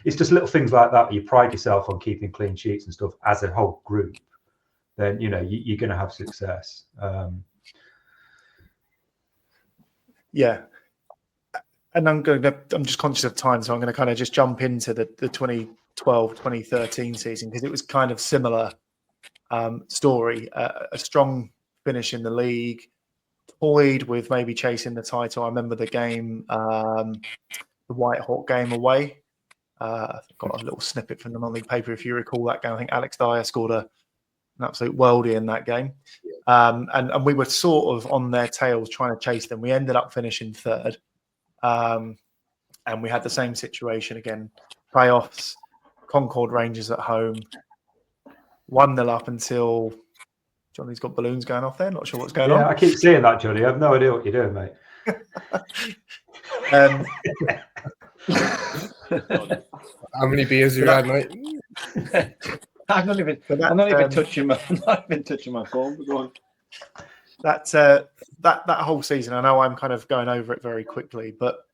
it's just little things like that. You pride yourself on keeping clean sheets and stuff as a whole group. Then you're going to have success. Yeah. And I'm just conscious of time, so I'm going to kind of just jump into the 2012-2013 season, because it was kind of similar story. A strong finish in the league, toyed with maybe chasing the title. I remember the game, the White Hawk game away. I've got a little snippet from the non-league paper, if you recall that game. I think Alex Dyer scored an absolute worldie in that game. And we were sort of on their tails trying to chase them. We ended up finishing third. And we had the same situation again. Playoffs, Concord Rangers at home, 1-0 up until Johnny's got balloons going off there. Not sure what's going on. Yeah, I keep seeing that, Johnny. I have no idea what you're doing, mate. How many beers you had, mate? I'm not even touching my phone. But go on. That whole season, I know I'm kind of going over it very quickly, but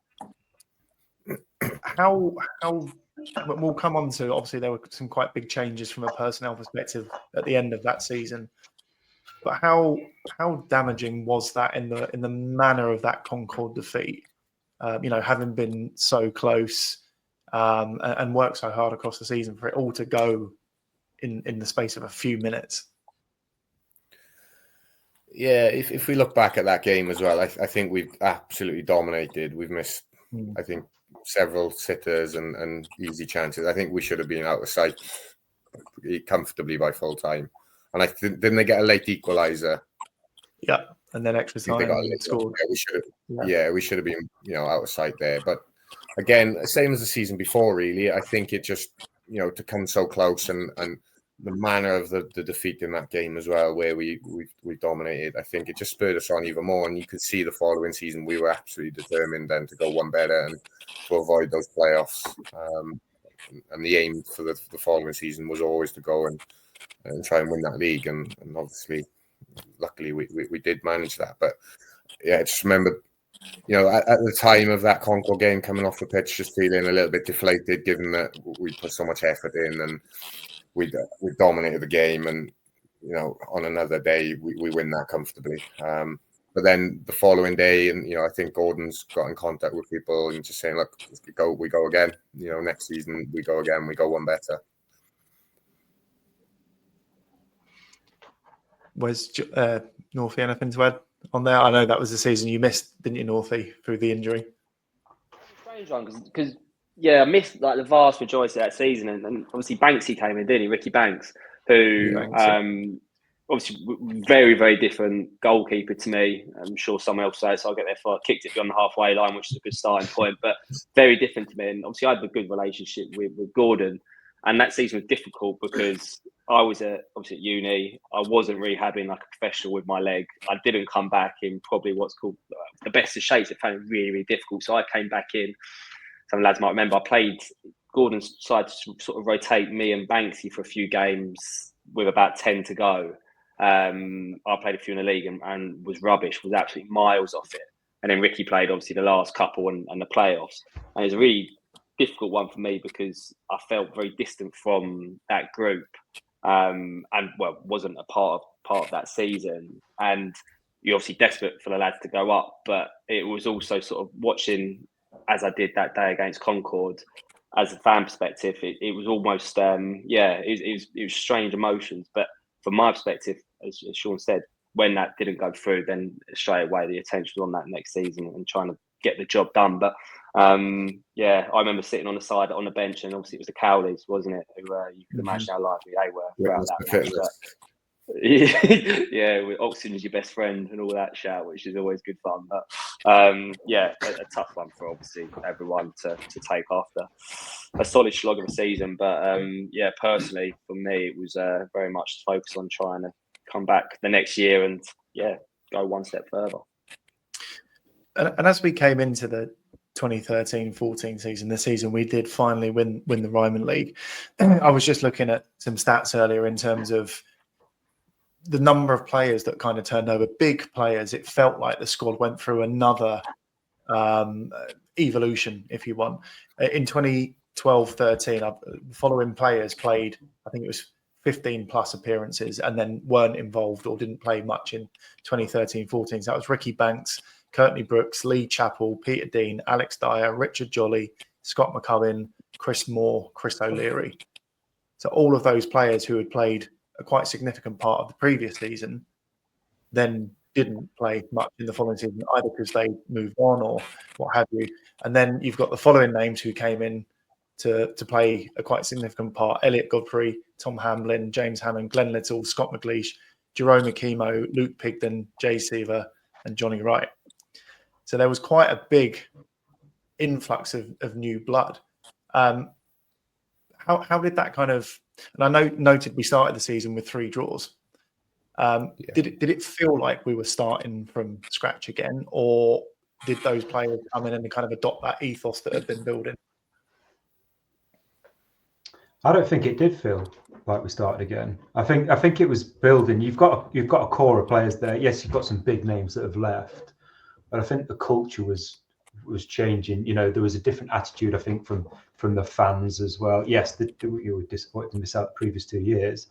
how we'll come on to, obviously there were some quite big changes from a personnel perspective at the end of that season, but how damaging was that in the manner of that Concord defeat? Having been so close and worked so hard across the season for it all to go in the space of a few minutes. Yeah, if we look back at that game as well, I think we've absolutely dominated. We've missed, I think, several sitters and easy chances. I think we should have been out of sight comfortably by full time. And didn't they get a late equaliser? Yeah, and then extra time. They got scored. We should have been, out of sight there. But again, same as the season before, really. I think it just, to come so close and the manner of the defeat in that game as well, where we dominated, I think it just spurred us on even more. And you could see the following season, we were absolutely determined then to go one better and to avoid those playoffs. And the aim for the following season was always to go and try and win that league. And obviously, luckily, we did manage that. But yeah, I just remember, at the time of that Concord game, coming off the pitch, just feeling a little bit deflated, given that we put so much effort in and we dominated the game, and on another day we win that comfortably. But then the following day, and I think Gordon's got in contact with people and just saying, look, we go again. Next season we go again. We go one better. Was Northie anything to add on there? I know that was the season you missed, didn't you, Northie, through the injury? Strange one, because I missed like the vast majority of that season, and obviously Banksy came in, didn't he? Ricky Banks, who obviously very, very different goalkeeper to me. I'm sure someone else says, so I'll get there for kicked it beyond the halfway line, which is a good starting point, but very different to me. And obviously I had a good relationship with Gordon, and that season was difficult because I was obviously at uni. I wasn't really having like a professional with my leg. I didn't come back in probably what's called the best of shapes. It found it really, really difficult. So I came back in. Some lads might remember I played Gordon's side to sort of rotate me and Banksy for a few games with about 10 to go. I played a few in the league and was rubbish, was absolutely miles off it. And then Ricky played obviously the last couple and the playoffs. And it was a really difficult one for me because I felt very distant from that group and wasn't a part of that season. And you're obviously desperate for the lads to go up, but it was also sort of watching, as I did that day against Concord, as a fan perspective, it was almost, it was strange emotions. But from my perspective, as Sean said, when that didn't go through, then straight away the attention was on that next season and trying to get the job done. But I remember sitting on the side on the bench, and obviously it was the Cowleys, wasn't it? Who you can imagine how lively they were throughout that match. Yeah, oxygen's your best friend and all that shout, which is always good fun. But a tough one for obviously everyone to take after a solid slog of a season. But personally for me, it was very much focused on trying to come back the next year and go one step further. And as we came into the 2013-14 season, the season we did finally win the Ryman League, I was just looking at some stats earlier in terms of the number of players that kind of turned over, big players, it felt like the squad went through another evolution, if you want. In 2012-13, the following players played, I think it was 15 plus appearances, and then weren't involved or didn't play much in 2013-14. So that was Ricky Banks, Courtney Brooks, Lee Chappell, Peter Dean, Alex Dyer, Richard Jolly, Scott McCubbin, Chris Moore, Chris O'Leary. So all of those players who had played a quite significant part of the previous season then didn't play much in the following season, either because they moved on or what have you. And then you've got the following names who came in to play a quite significant part: Elliot Godfrey, Tom Hamlin, James Hammond, Glenn Little, Scott McLeish, Jerome Akimo, Luke Pigden, Jay Seaver, and Jonny Wright. So there was quite a big influx of new blood. How did that kind of... And I noted we started the season with 3 draws. Did it feel like we were starting from scratch again, or did those players come in and kind of adopt that ethos that had been building? I don't think it did feel like we started again. I think it was building. You've got a core of players there. Yes, you've got some big names that have left, but I think the culture was changing. You know, there was a different attitude, I think, from the fans as well. Yes, you were disappointed to miss out the previous 2 years.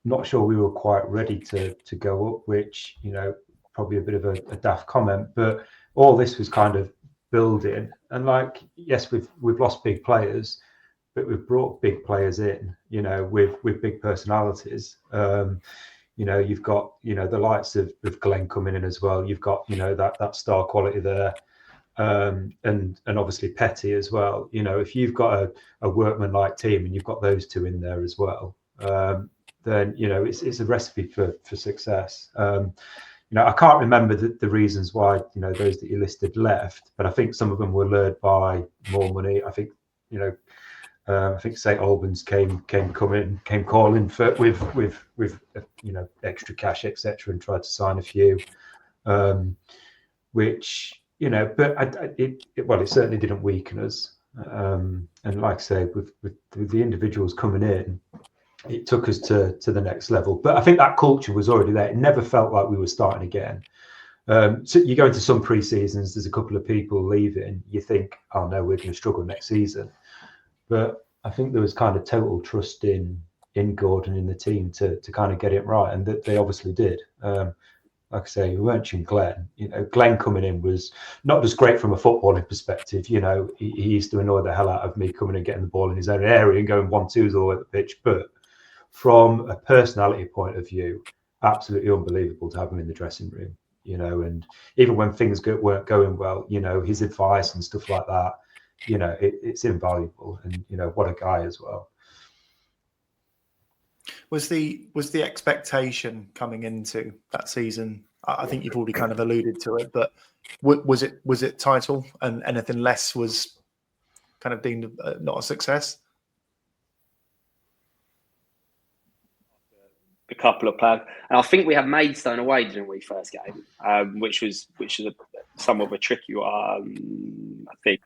Not sure we were quite ready to go up, which, you know, probably a bit of a daft comment, but all this was kind of building. And like, yes, we've lost big players, but we've brought big players in, you know, with big personalities. You know, you've got, you know, the likes of Glenn coming in as well. You've got, you know, that star quality there. And obviously Petty as well. You know, if you've got a workman-like team and you've got those 2 in there as well, then, you know, it's a recipe for success. You know, I can't remember the reasons why, you know, those that you listed left, but I think some of them were lured by more money. I think, you know, I think St Albans came calling for with you know, extra cash, etc., and tried to sign a few, which, you know, but it certainly didn't weaken us. And like I say, with the individuals coming in, it took us to the next level. But I think that culture was already there. It never felt like we were starting again. So you go into some pre-seasons, there's a couple of people leaving, you think, oh no, we're going to struggle next season. But I think there was kind of total trust in Gordon, in the team, to kind of get it right, and that they obviously did. Like I say, we mentioned Glenn. You know, Glenn coming in was not just great from a footballing perspective. You know, he used to annoy the hell out of me coming and getting the ball in his own area and going 1-2s all the way up the pitch. But from a personality point of view, absolutely unbelievable to have him in the dressing room. You know, and even when things weren't going well, you know, his advice and stuff like that, you know, it's invaluable. And, you know, what a guy as well. Was the expectation coming into that season? I think you've already kind of alluded to it, but was it title, and anything less was kind of deemed not a success? A couple of players, and I think we had Maidstone away, didn't we, first game, which was somewhat of a tricky one, I think.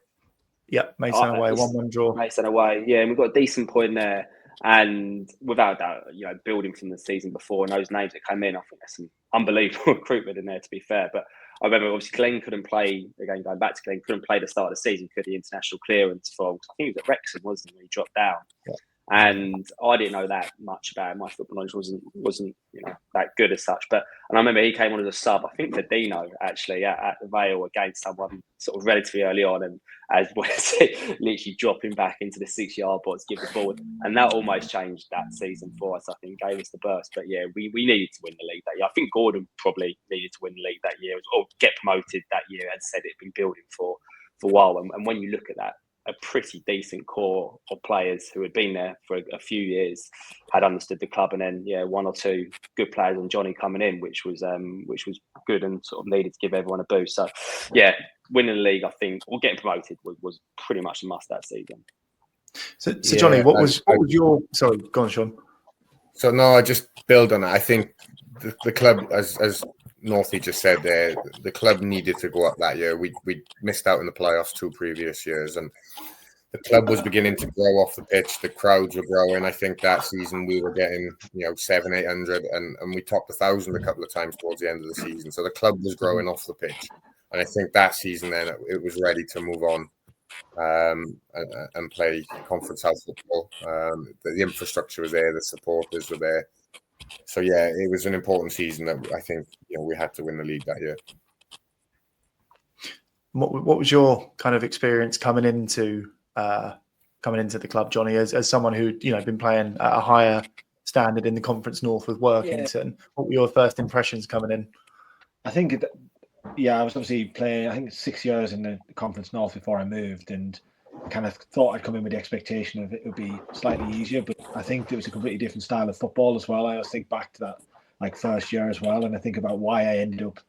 Yeah, Maidstone away, 1-1 draw. Maidstone away, yeah, and we've got a decent point there. And without doubt, you know, building from the season before and those names that came in, I think there's some unbelievable recruitment in there, to be fair. But I remember, obviously, Glenn couldn't play, again, going back to Glenn, couldn't play the start of the season because of the international clearance for, I think it was at Wrexham, wasn't it, when he dropped down. Yeah. And I didn't know that much about him. My football knowledge wasn't you know, that good as such. And I remember he came on as a sub, I think for Dino, actually, at the Vale against someone sort of relatively early on, and as was literally dropping back into the 6-yard box, give the ball, and that almost changed that season for us. I think gave us the burst. But yeah, we needed to win the league that year. I think Gordon probably needed to win the league that year or get promoted that year. As I said, it'd been building for a while, and when you look at that, a pretty decent core of players who had been there for a few years, had understood the club, and then 1 or 2 good players and Jonny coming in, which was good and sort of needed to give everyone a boost. So yeah, winning the league, I think, or getting promoted was pretty much a must that season. So Jonny, what was your... Sorry, go on, Sean. So no, I just build on it. I think the club, as Northie just said there, the club needed to go up that year. We missed out in the playoffs 2 previous years, and the club was beginning to grow off the pitch. The crowds were growing. I think that season we were getting 700, 800, and we topped 1,000 a couple of times towards the end of the season. So the club was growing off the pitch, and I think that season then it was ready to move on and play Conference House football. The infrastructure was there, the supporters were there. So yeah, it was an important season that I think we had to win the league that year. What was your kind of experience coming into the club, Jonny, as someone who been playing at a higher standard in the Conference North with Workington? Yeah. What were your first impressions coming in? I think, I was obviously playing 6 years in the Conference North before I moved, and I kind of thought I'd come in with the expectation of it would be slightly easier, but I think it was a completely different style of football as well. I always think back to that first year as well, and I think about why I ended up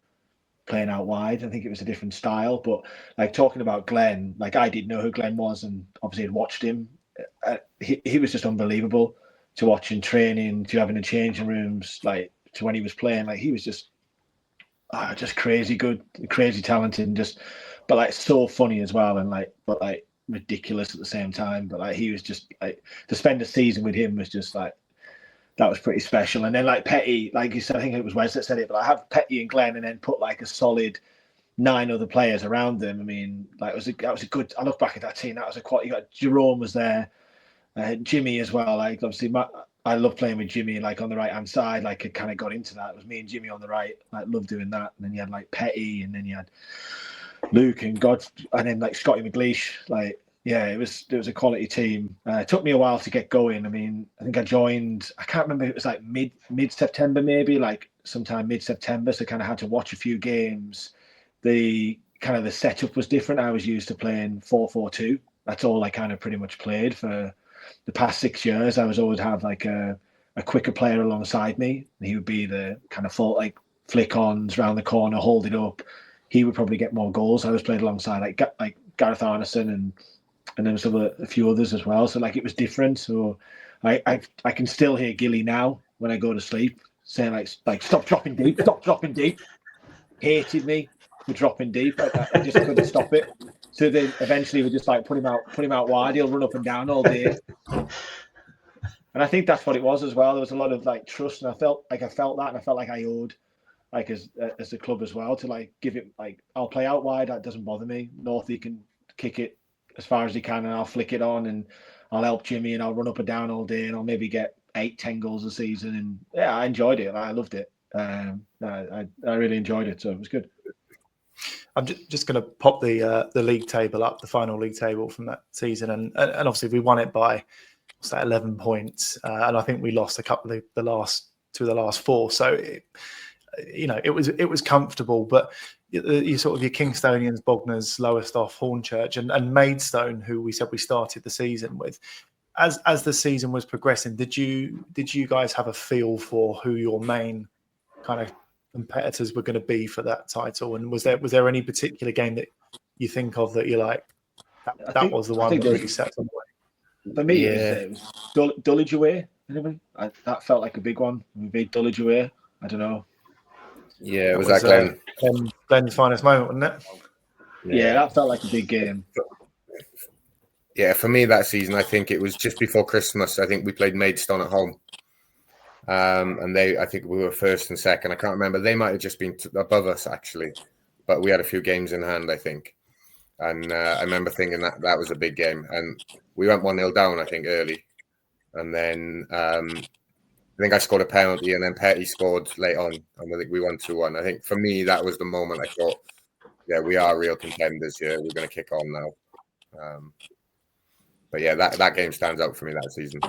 playing out wide. I think it was a different style, but talking about Glenn, I didn't know who Glenn was, and obviously had watched him. He was just unbelievable to watch in training, to having the changing rooms, to when he was playing. He was just crazy good, crazy talented, and but so funny as well, and but ridiculous at the same time. But he was just to spend a season with him was just that was pretty special. And then Petty, like you said, I think it was Wes that said it, but I have Petty and Glenn, and then put a solid 9 other players around them. I mean, that was a good. I look back at that team. That was a quality. You got Jerome was there, Jimmy as well. Obviously, I love playing with Jimmy. On the right hand side, I kind of got into that. It was me and Jimmy on the right. Loved doing that. And then you had Petty, and then you had Luke and God, and then Scotty McLeish. It was a quality team. It took me a while to get going. I mean, I think I joined, I can't remember, it was mid-September maybe, sometime mid-September, so I kind of had to watch a few games. The setup was different. I was used to playing 4-4-2. That's all I kind of pretty much played for the past 6 years. I was always have a quicker player alongside me. He would be the kind of full flick-ons round the corner, hold it up. He would probably get more goals. I was played alongside Gareth Arneson and there was a few others as well. So it was different. So I can still hear Gilly now when I go to sleep saying stop dropping deep. Hated me for dropping deep. I just couldn't stop it. So then eventually we just put him out wide. He'll run up and down all day. And I think that's what it was as well. There was a lot of trust, and I felt that, and I felt like I owed as the club as well to give it I'll play out wide. That doesn't bother me. Northie can kick it as far as he can, and I'll flick it on, and I'll help Jimmy, and I'll run up and down all day, and I'll maybe get 8-10 goals a season. And yeah, I enjoyed it. I loved it. I really enjoyed it, so it was good. I'm just going to pop the league table up, the final league table from that season, and obviously we won it by 11 points, and I think we lost a couple of the last 4. So it was comfortable, but you sort of your Kingstonians, Bognors, Lowestoft, Hornchurch, and Maidstone, who we said we started the season with. As the season was progressing, did you guys have a feel for who your main kind of competitors were going to be for that title? And was there any particular game that you think of that you're that was the one that really set them away? For me, it was Dulwich away. That felt like a big one. We beat Dulwich away. I don't know. Yeah, was that Glenn? Glenn's finest moment, wasn't it? Yeah, that felt like a big game. Yeah, for me that season, I think it was just before Christmas. I think we played Maidstone at home. And I think we were first and second. I can't remember. They might have just been above us, actually. But we had a few games in hand, I think. And I remember thinking that was a big game. And we went 1-0 down, I think, early. And then I think I scored a penalty, and then Petty scored late on. And I think we won 2-1. I think for me, that was the moment I thought, yeah, we are real contenders here. We're going to kick on now. But yeah, that game stands out for me that season.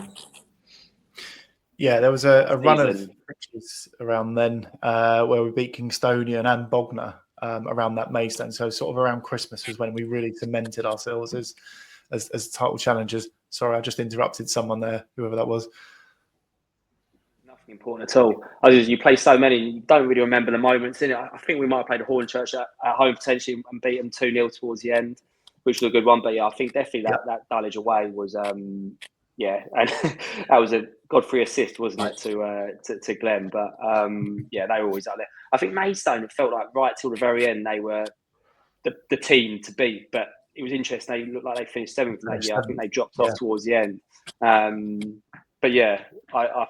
Yeah, there was a run of matches around then where we beat Kingstonian and Bognor around that Maidstone. So sort of around Christmas was when we really cemented ourselves as title challengers. Sorry, I just interrupted someone there, whoever that was. Nothing important at all. You play so many, you don't really remember the moments in it. I think we might have played a Hornchurch at home potentially and beat them 2-0 towards the end, which was a good one. But yeah, I think definitely that Dulwich away was and that was a Godfrey assist, wasn't it, to Glenn? But yeah, they were always up there. I think Maidstone, it felt like right till the very end they were the team to beat. But it was interesting. They looked like they finished 7th in that year. I think they dropped Yeah. off towards the end. But yeah, I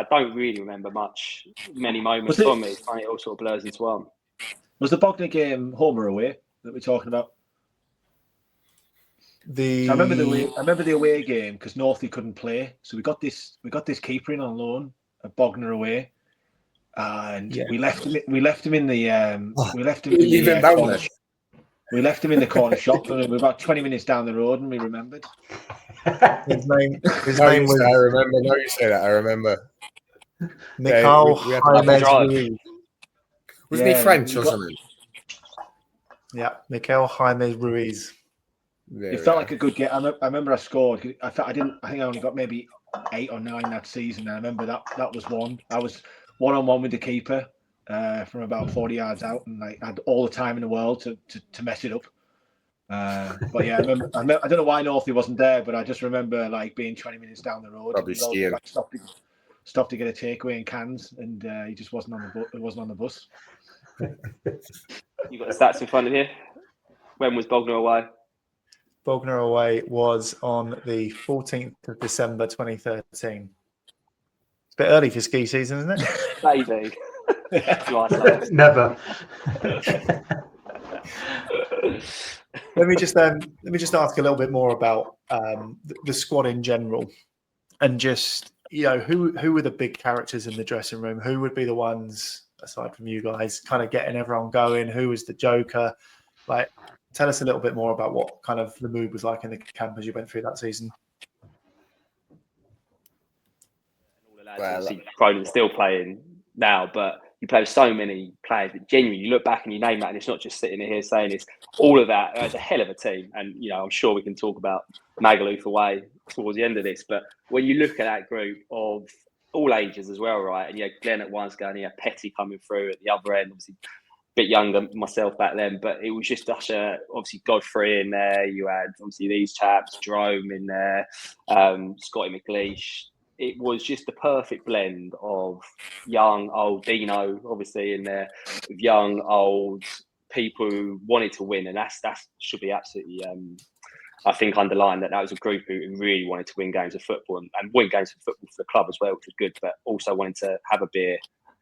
don't really remember many moments from it. It all sort of blurs into one. Was the Bognor game home or away that we're talking about? The So I remember the away game because Northey couldn't play, so we got this keeper in on loan at Bognor away, and we left him in the we left him in the corner shop, and we were about 20 minutes down the road, and we remembered. his name was. I remember. No, you say that. I remember. Mikael Jaime Ruiz. Wasn't he French or something? Yeah, Mikael Jaime Ruiz. It felt like a good game. I remember I scored. I think I only got maybe 8 or 9 that season. And I remember that was one. I was 1-on-1 with the keeper from about 40 yards out, and I had all the time in the world to mess it up. But yeah, I don't know why Northey wasn't there, but I just remember like being 20 minutes down the road. Probably skiing. Like, stopped to get a takeaway in cans, and he just wasn't on the bus. You got the stats in front of you. When was Bognor away? Bognor away was on the 14th of December 2013. It's a bit early for ski season, isn't it? Maybe. Never. Let me just ask a little bit more about the squad in general, and just who were the big characters in the dressing room? Who would be the ones, aside from you guys, kind of getting everyone going? Who was the joker? Like, tell us a little bit more about what kind of the mood was like in the camp as you went through that season. Obviously, Cronin's still playing now, but you play with so many players that genuinely, you look back and you name that, and it's not just sitting here saying it's all of that. It's a hell of a team, and I'm sure we can talk about Magaluf away towards the end of this. But when you look at that group of all ages as well, right? And Glenn at once going, Petty coming through at the other end, obviously a bit younger myself back then, but it was just such obviously Godfrey in there. You had obviously these chaps, Jerome in there, Scotty McLeish. It was just the perfect blend of young, old, Dino obviously in there, with young, old people who wanted to win, and that should be absolutely. I think underlined that was a group who really wanted to win games of football and win games of football for the club as well, which was good, but also wanted to have a beer,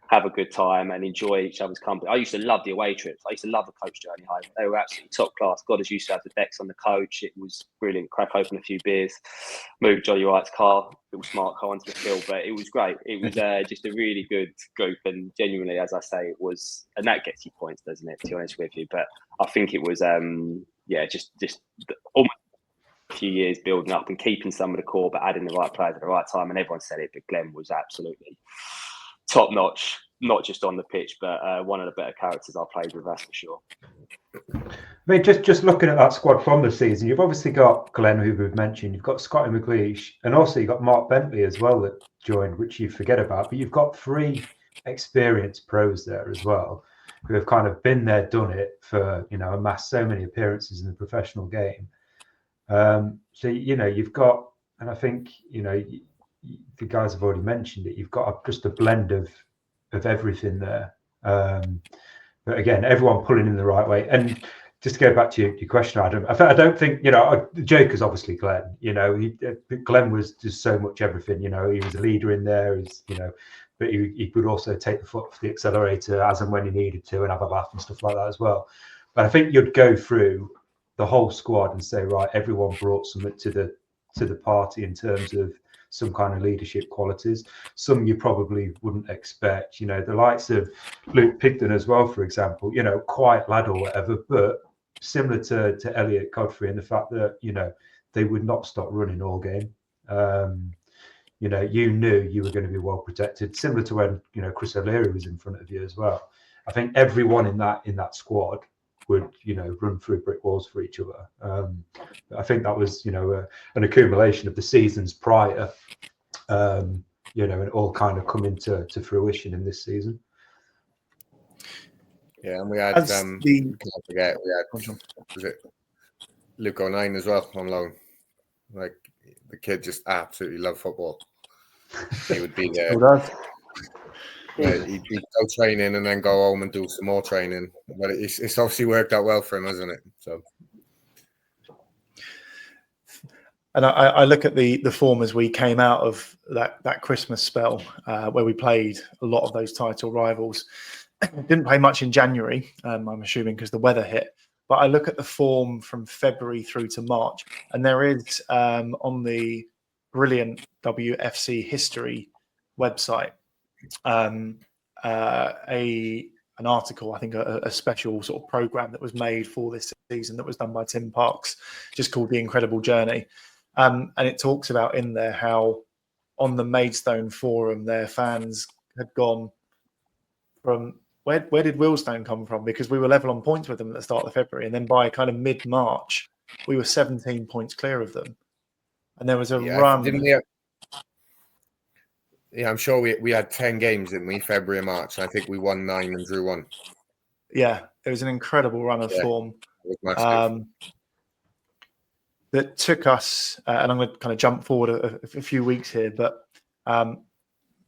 have a good time and enjoy each other's company. I used to love the away trips. I used to love the coach journey home. They were absolutely top class. God, as used to have the decks on the coach. It was brilliant. Crack open a few beers, move Jonny Wright's car, little smart car onto the field, but it was great. It was just a really good group, and genuinely, as I say, it was, and that gets you points, doesn't it, to be honest with you? But I think it was, just almost a few years building up and keeping some of the core, but adding the right players at the right time. And everyone said it, but Glenn was absolutely top notch, not just on the pitch, but one of the better characters I played with, that's for sure. I mean, just looking at that squad from the season, you've obviously got Glenn, who we've mentioned, you've got Scotty McLeish, and also you've got Mark Bentley as well that joined, which you forget about. But you've got 3 experienced pros there as well, who have kind of been there, done it for, amassed so many appearances in the professional game. So, you've got, and I think, the guys have already mentioned it, you've got just a blend of everything there. But again, everyone pulling in the right way. And just to go back to your question, Adam, I don't think, the joker's obviously Glenn. Glenn was just so much everything. He was a leader in there, but he would also take the foot off the accelerator as and when he needed to and have a laugh and stuff like that as well. But I think you'd go through the whole squad and say, right, everyone brought something to the party in terms of some kind of leadership qualities. Some you probably wouldn't expect, the likes of Luke Pigden as well, for example, quiet lad or whatever, but similar to Elliot Godfrey in the fact that, they would not stop running all game. You knew you were going to be well protected, similar to when, Chris O'Leary was in front of you as well. I think everyone in that squad would, run through brick walls for each other. I think that was, an accumulation of the seasons prior, and it all kind of come into fruition in this season. Yeah, and we had, can't forget, was it Luke O'Neill as well on loan? Like, the kid just absolutely loved football. He would be there. He'd go training and then go home and do some more training. But it's obviously worked out well for him, hasn't it? So And I look at the form as we came out of that Christmas spell where we played a lot of those title rivals. Didn't play much in January, I'm assuming because the weather hit. But I look at the form from February through to March, and there is on the brilliant WFC history website an article, I think a special sort of program that was made for this season that was done by Tim Parks, just called The Incredible Journey. And it talks about in there how on the Maidstone forum, their fans had gone from where did Wealdstone come from? Because we were level on points with them at the start of February. And then by kind of mid-March, we were 17 points clear of them. And there was a run. Didn't we I'm sure we had 10 games, didn't we? February and March. I think we won 9 and drew 1. Yeah, it was an incredible run of form. That took us, and I'm going to kind of jump forward a few weeks here, but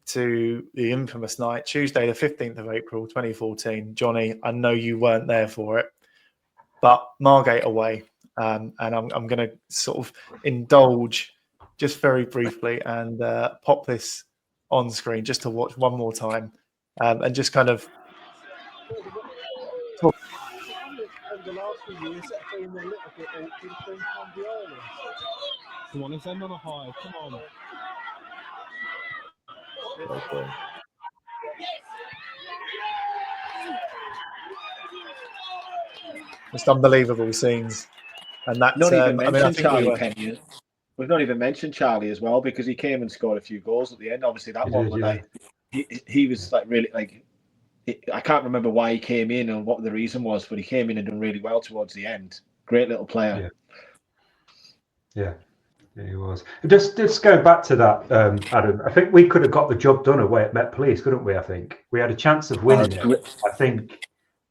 to the infamous night, Tuesday, the 15th of April, 2014. Jonny, I know you weren't there for it, but Margate away. And I'm going to sort of indulge just very briefly and pop this on screen just to watch one more time and just kind of talk. Over the last few years, it's been a little bit awkward from the early. Come on, let's end on a high. Come on. Okay. Just unbelievable scenes. And that's not even I mentioned think Charlie Penny. We've not even mentioned Charlie as well because he came and scored a few goals at the end. Obviously, that one night he was like really like. I can't remember why he came in and what the reason was, but he came in and done really well towards the end. Great little player. Yeah, he was. Just going back to that, Adam, I think we could have got the job done away at Met Police, couldn't we? I think we had a chance of winning it. I think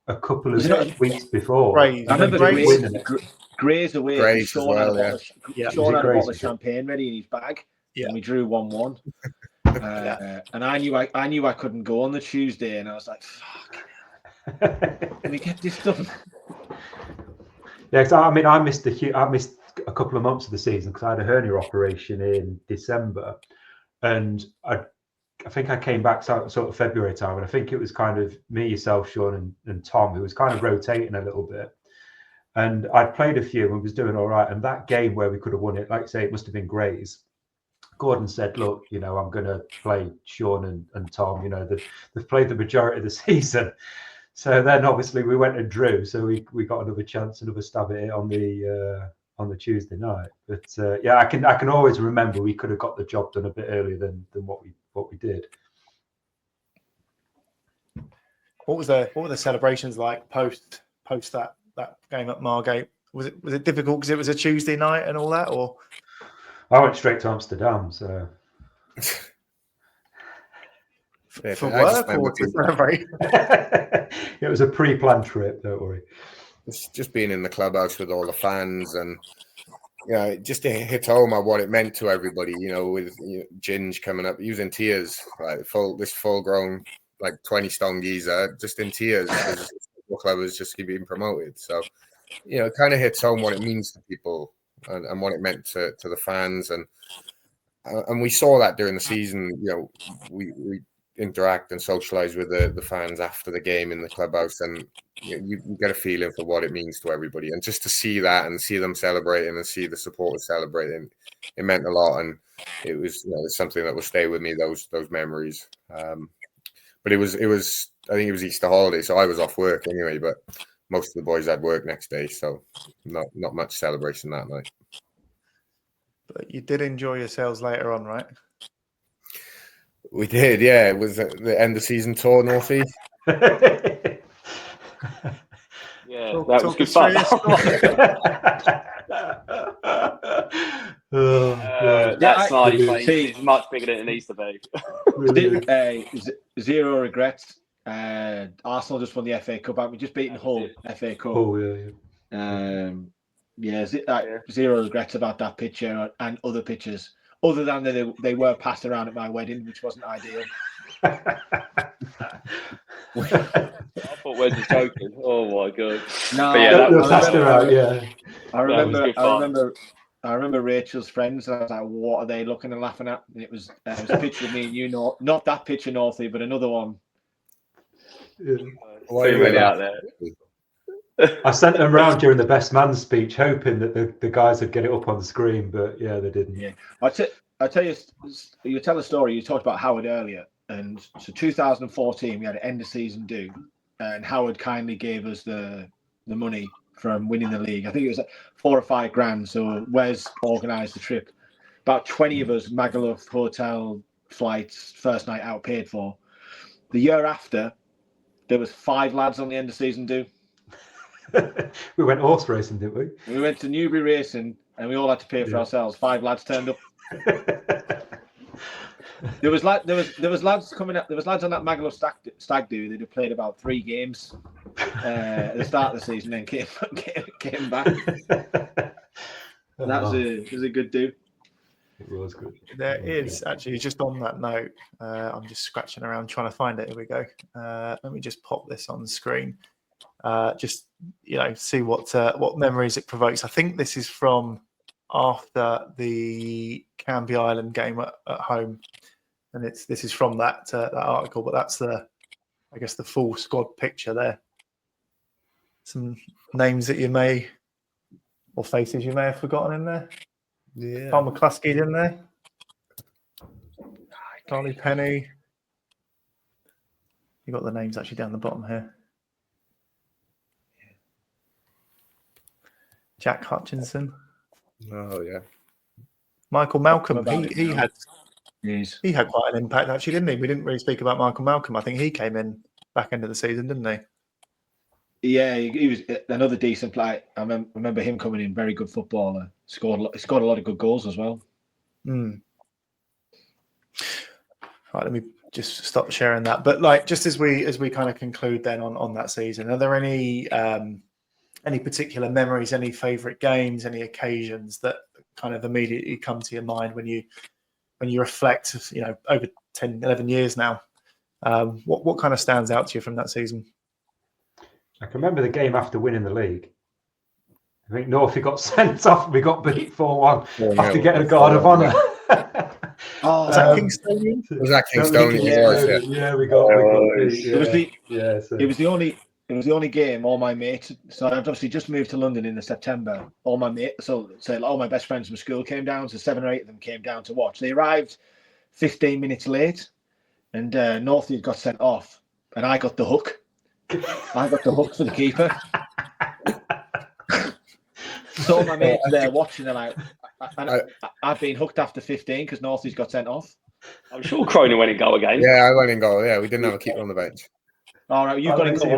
a couple of weeks before. I remember Gray's away. Grace Sean as well, Sean had a bottle of champagne ready in his bag, and we drew 1-1. And I knew I couldn't go on the Tuesday, and I was like, "Fuck, can we get this done?" Yeah, because I mean, I missed a couple of months of the season because I had a hernia operation in December, and I think I came back sort of February time, and I think it was kind of me, yourself, Sean, and Tom, who was kind of rotating a little bit. And I'd played a few and was doing all right. And that game where we could have won it, like I say, it must have been Gray's. Gordon said, look, I'm going to play Sean and Tom. They've played the majority of the season. So then obviously we went and drew. So we got another chance, another stab at it on the Tuesday night. But I can always remember we could have got the job done a bit earlier than what we did. What were the celebrations like post that game at Margate? Was it difficult because it was a Tuesday night and all that, or? I went straight to Amsterdam, so for work or to celebrate? It was a pre-planned trip. Don't worry. It's just being in the clubhouse with all the fans and just to hit home at what it meant to everybody. With Ginge coming up, he was in tears, like full grown, like 20 stone geezer, just in tears because the club was just being promoted. So, it kind of hits home what it means to people and what it meant to the fans. And we saw that during the season. We interact and socialize with the fans after the game in the clubhouse, and you get a feeling for what it means to everybody. And just to see that and see them celebrating and see the supporters celebrating, it meant a lot. And it was it's something that will stay with me, those memories. But it was I think it was Easter holiday, so I was off work anyway, but most of the boys had work next day, so not much celebration that night. But you did enjoy yourselves later on, right? We did, yeah. It was the end of season tour, Northeast. Yeah, that was good fun. That's nice. It's much bigger than it needs to be. 0 regrets. Arsenal just won the FA Cup. We just beaten Hull FA Cup. Oh yeah. 0 regrets about that picture and other pictures, other than that they were passed around at my wedding, which wasn't ideal. I thought Wes was joking. Oh my god! No, that was passed around. Yeah, I remember remember Rachel's friends. And I was like, "What are they looking and laughing at?" And it was a picture of me and you, not that picture, Northie, but another one. Yeah. Why Too many out there. I sent them round during the best man speech, hoping that the guys would get it up on the screen, but yeah, they didn't. Yeah, I tell you, you tell a story. You talked about Howard earlier, and so 2014 we had an end of season do, and Howard kindly gave us the money from winning the league. I think it was like 4 or 5 grand. So Wes organised the trip. About 20 of us, Magaluf hotel flights, first night out paid for. The year after, there was 5 lads on the end of season do. We went horse racing, didn't we? We went to Newbury racing, and we all had to pay for ourselves. 5 lads turned up. There was lads coming up. There was lads on that Magaluf stag do that had played about 3 games at the start of the season, and came back. That was a good do. It was good. There is actually, just on that note, I'm just scratching around trying to find it. Here we go. Let me just pop this on the screen. Just see what memories it provokes. I think this is from after the Canby Island game at home, and this is from that article. But that's the full squad picture there. Some names that you may, or faces you may have forgotten in there. Yeah. Tom McCluskey's in there. Charlie Penny. You got the names actually down the bottom here. Jack Hutchinson. Oh yeah. Michael Malcolm. He had quite an impact actually, didn't he? We didn't really speak about Michael Malcolm. I think he came in back end of the season, didn't he? Yeah, he was another decent player. I remember him coming in, very good footballer. Scored a lot of good goals as well. Right, let me just stop sharing that. But just as we kind of conclude then on that season, are there any particular memories, any favourite games, any occasions that kind of immediately come to your mind when you reflect, over 10, 11 years now? What kind of stands out to you from that season? I can remember the game after winning the league. I think Northie got sent off. We got beat 4-1 after getting a guard of honour. Was that Kingstonian? Was that Kingstonian? Yeah, we got beat. It was the only game all my mates. So I've obviously just moved to London in September. All my mates, all my best friends from school came down. So 7 or 8 of them came down to watch. They arrived 15 minutes late, and Northie got sent off, and I got the hook. I got the hook for the keeper. So all my mates there watching, they're like, I've been hooked after 15 because Northie's got sent off. I'm sure Cronin went in goal again. Yeah, I went in goal. Yeah, we didn't have a keeper on the bench. All right, you've got in goal.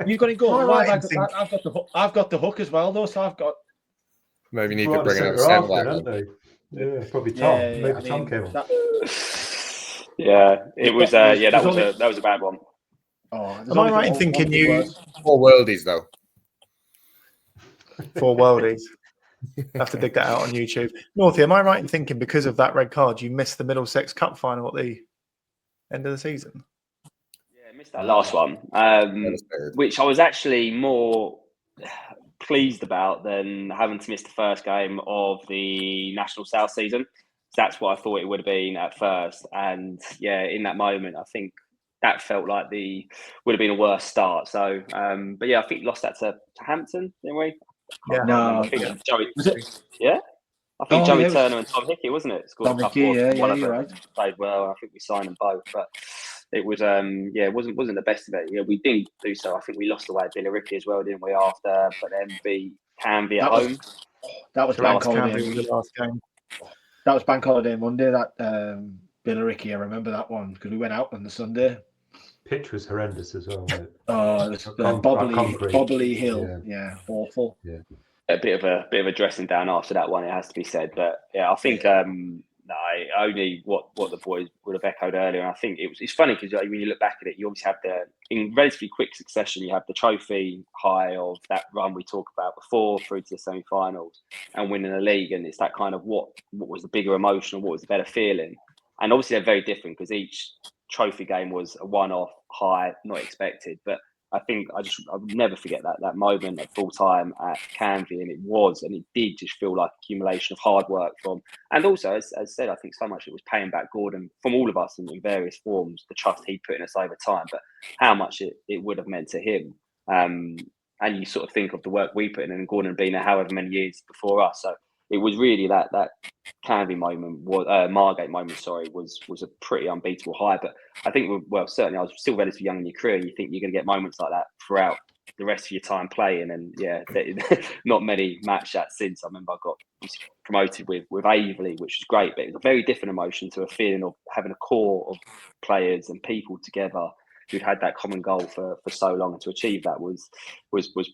You've got in goal. I've got the hook as well, though. So I've got. Maybe need to bring another centre back. Yeah, probably Tom. Maybe Tom came on. Yeah, it was. That was a bad one. Am I right in thinking you 4 worldies though? 4 worldies? Have to dig that out on YouTube. Northie, am I right in thinking because of that red card you missed the Middlesex Cup final at the end of the season? Yeah, I missed that last one, which I was actually more pleased about than having to miss the first game of the National South season. That's what I thought it would have been at first. And yeah, in that moment, I think that felt like would have been a worse start. So, but yeah, I think we lost that to Hampton, didn't we? Yeah. I think Joey. Yeah, I think Joey Turner and Tom Hickey, wasn't it? Scored a couple. One of them played well. I think we signed them both, but it was it wasn't the best of it. Yeah, we didn't do so. I think we lost away at Billericay as well, didn't we? After, but then beat Canby at home. That was bank holiday. The last game. That was bank holiday Monday. That Billericay, I remember that one because we went out on the Sunday. Pitch was horrendous as well. Bobbly hill. Yeah, awful. Yeah, a bit of a dressing down after that one. It has to be said, but yeah, I think only what the boys would have echoed earlier. And I think it's funny because when you look back at it, you obviously have in relatively quick succession, you have the trophy high of that run we talked about before through to the semi-finals and winning the league, and it's that kind of what was the bigger emotion, what was the better feeling, and obviously they're very different because each trophy game was a one-off high, not expected. But I think I would never forget that moment at full time at Canvey, and it did just feel like accumulation of hard work and also as said, I think so much it was paying back Gordon from all of us in various forms, the trust he put in us over time, but how much it would have meant to him. And you sort of think of the work we put in, and Gordon being there however many years before us. So it was really that Canvey moment, Margate moment, was a pretty unbeatable high. But I think, certainly I was still relatively young in your career. You think you're going to get moments like that throughout the rest of your time playing. And yeah, not many matched that since. I remember I got promoted with Averley, which was great, but it was a very different emotion to a feeling of having a core of players and people together who'd had that common goal for so long, and to achieve that was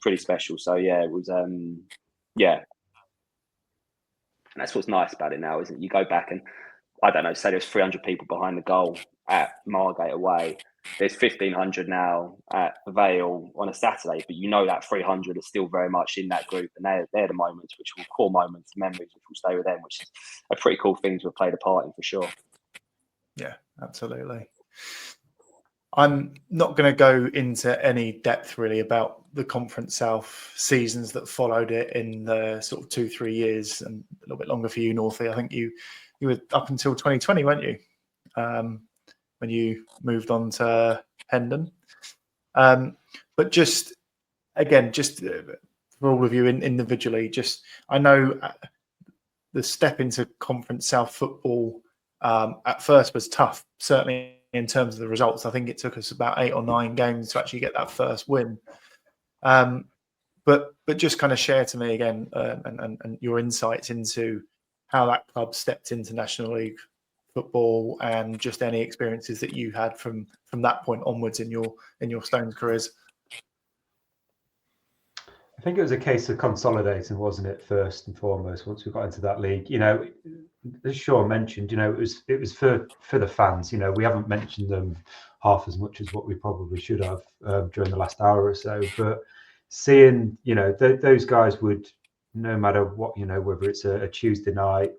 pretty special. So yeah, it was yeah. And that's what's nice about it now, isn't it? You go back and, I don't know, say there's 300 people behind the goal at Margate away. There's 1,500 now at Vale on a Saturday, but you know that 300 are still very much in that group, and they're the moments which will core moments, memories which will stay with them, which is a pretty cool thing to have played a part in for sure. Yeah, absolutely. I'm not going to go into any depth really about the Conference South seasons that followed it in the sort of 2-3 years, and a little bit longer for you, Northie. I think you were up until 2020, weren't you? When you moved on to Hendon. But just for all of you individually, I know the step into Conference South football at first was tough, certainly in terms of the results. I think it took us about 8 or 9 games to actually get that first win. But just kind of share to me again and your insights into how that club stepped into National League football, and just any experiences that you had from that point onwards in your Stones careers. I think it was a case of consolidating, wasn't it? First and foremost, once we got into that league, as Sean mentioned, it was for the fans. We haven't mentioned them half as much as what we probably should have during the last hour or so. But seeing, those guys would, no matter what, whether it's a Tuesday night,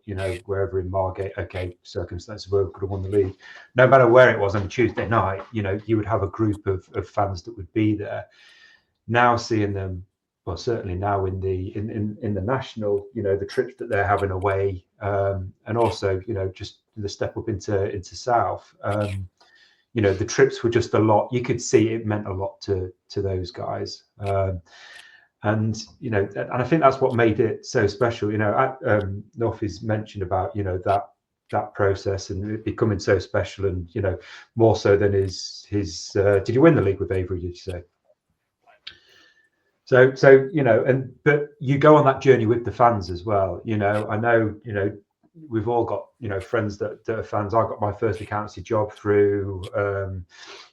wherever in Margate, okay, circumstances where we could have won the league. No matter where it was on a Tuesday night, you would have a group of fans that would be there. Now seeing them, well, certainly now in the national, the trips that they're having away, and also, just the step up into South, the trips were just a lot. You could see it meant a lot to those guys. And I think that's what made it so special. Northie's mentioned about that process and it becoming so special, and more so than his. Did you win the league with Avery? Did you say? So but you go on that journey with the fans as well. I know we've all got friends that are fans. I got my first accountancy job through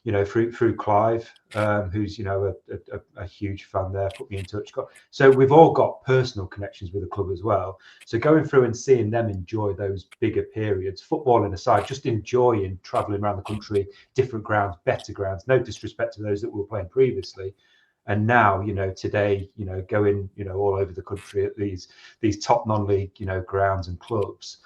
through Clive, who's a huge fan there, put me in touch. So we've all got personal connections with the club as well. So going through and seeing them enjoy those bigger periods, footballing aside, just enjoying travelling around the country, different grounds, better grounds. No disrespect to those that we were playing previously. And now, today, going, all over the country at these top non-league, grounds and clubs,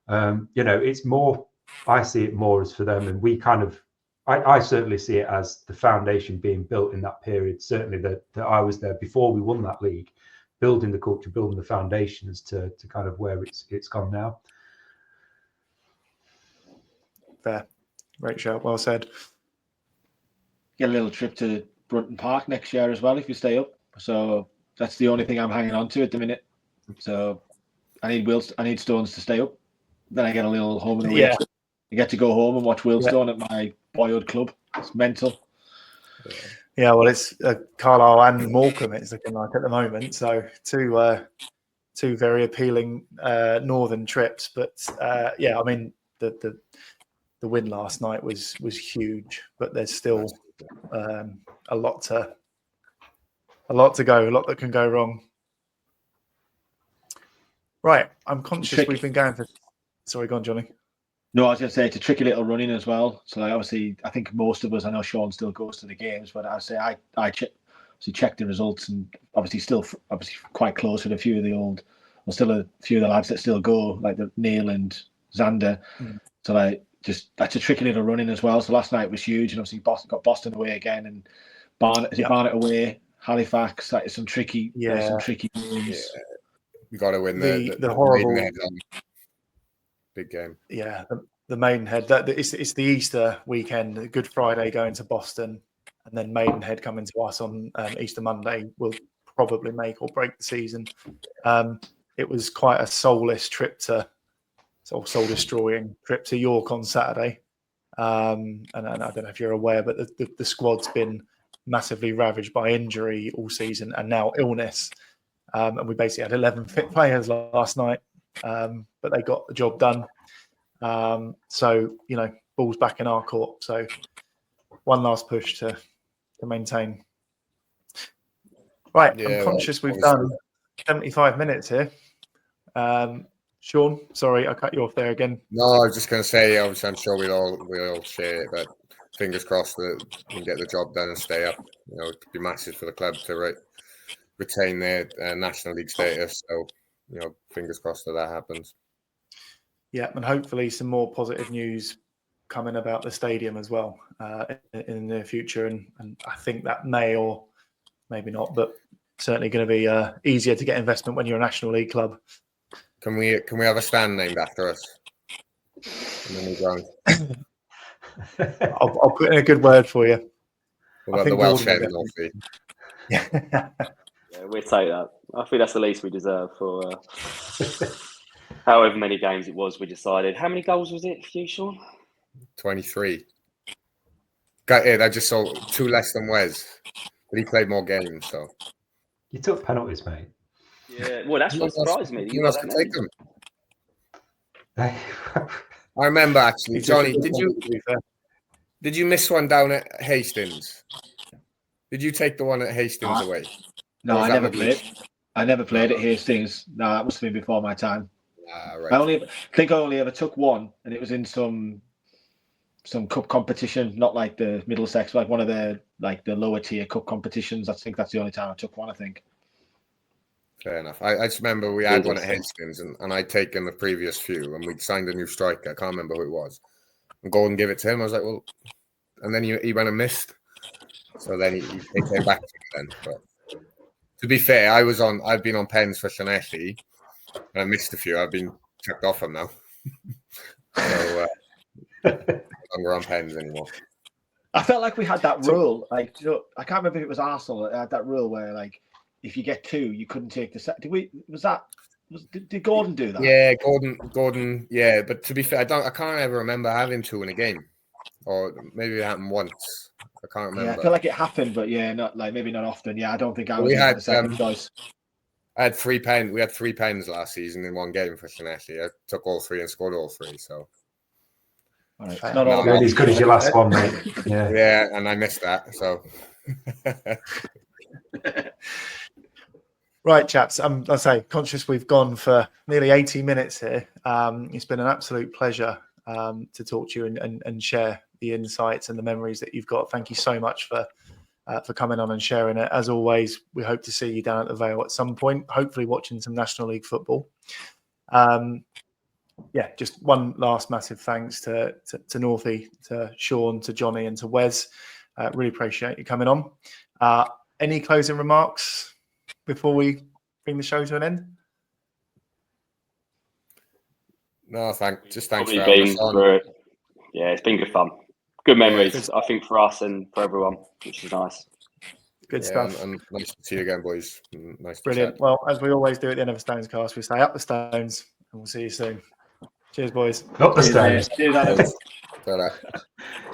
it's more, I see it more as for them. And we kind of, I certainly see it as the foundation being built in that period. Certainly that I was there before we won that league, building the culture, building the foundations to kind of where it's gone now. Fair. Great shout. Well said. Get a little trip to Brunton Park next year as well if you stay up. So that's the only thing I'm hanging on to at the minute. So I need Stones to stay up. Then I get a little home in the week. I get to go home and watch Wealdstone at my boyhood club. It's mental. Yeah, well, it's Carlisle and Morecambe. It's looking like at the moment. So two very appealing northern trips. But I mean the win last night was huge. But there's still a lot to go, a lot that can go wrong. Right, I'm conscious we've been going for. Sorry, go on, Jonny. No, I was going to say it's a tricky little running as well. So obviously, I think most of us, I know Sean still goes to the games, but I say I check the results, and obviously quite close with a few of the old, or still a few of the lads that still go, like the Neil and Xander. So that's a tricky little running as well. So last night was huge, and obviously Boston got Boston away again, and Bartlett away, Halifax. That is some tricky games. Yeah. You got to win the the horrible Maidenhead big game. Yeah, the Maidenhead. It's the Easter weekend, the Good Friday going to Boston, and then Maidenhead coming to us on Easter Monday will probably make or break the season. It was quite a soulless trip soul-destroying trip to York on Saturday. And I don't know if you're aware, but the squad's been massively ravaged by injury all season and now illness. And we basically had 11 fit players last night, but they got the job done. So, ball's back in our court. So one last push to maintain. Right, I'm conscious we've done 75 minutes here. Sean, sorry, I cut you off there again. No, I was just going to say, obviously, I'm sure we'll all share it, but fingers crossed that we can get the job done and stay up. It could be massive for the club to retain their National League status. So, fingers crossed that happens. Yeah, and hopefully some more positive news coming about the stadium as well in the near future. And I think that may or maybe not, but certainly going to be easier to get investment when you're a National League club. Can we have a stand named after us? I'll put in a good word for you. What about the Welsh head in Yeah, we'll take that. I think that's the least we deserve for however many games it was we decided. How many goals was it for you, Sean? 23. Got it. I just saw 2 less than Wes, but he played more games. So you took penalties, mate. Yeah, well, that's what surprised me. You must have taken them. I remember actually, Jonny. Did you miss one down at Hastings? Did you take the one at Hastings away? No, I never played. I never played at Hastings. No, that must have been before my time. Right. I think I only ever took one, and it was in some cup competition, not like the Middlesex, like one of the lower tier cup competitions. I think that's the only time I took one. I think. Fair enough. I just remember we had one at Hastings, and I'd taken the previous few, and we'd signed a new striker. I can't remember who it was. And go and give it to him. I was like, well, and then he went and missed. So then he came back to me then. But to be fair, I've been on pens for Llanelli, and I missed a few. I've been checked off them now. So no longer on pens anymore. I felt like we had that rule. I can't remember if it was Arsenal that had that rule where if you get 2, you couldn't take the set. Did Gordon do that? Yeah, Gordon. Yeah, but to be fair, I can't ever remember having 2 in a game, or maybe it happened once. I can't remember. Yeah, I feel like it happened, but maybe not often. Yeah, I don't think I was the second choice. I had 3 pens. We had 3 pens last season in one game for Llanelli. I took all 3 and scored all 3. So, all right. Not really as good as your last one, mate. Yeah. Yeah, and I missed that. So. Right, chaps. I say, conscious we've gone for nearly 80 minutes here. It's been an absolute pleasure to talk to you and share the insights and the memories that you've got. Thank you so much for coming on and sharing it. As always, we hope to see you down at the Vale at some point, hopefully watching some National League football. Just one last massive thanks to Northie, to Sean, to Jonny and to Wes. Really appreciate you coming on. Any closing remarks before we bring the show to an end? No, thanks for having us on. Yeah, it's been good fun. Good memories, I think, for us and for everyone, which is nice. Good stuff. And nice to see you again, boys. Nice. Brilliant. Well, as we always do at the end of a StonesCast, we say up the Stones, and we'll see you soon. Cheers, boys. Up the Stones. Cheers, Adam. Ta-ra.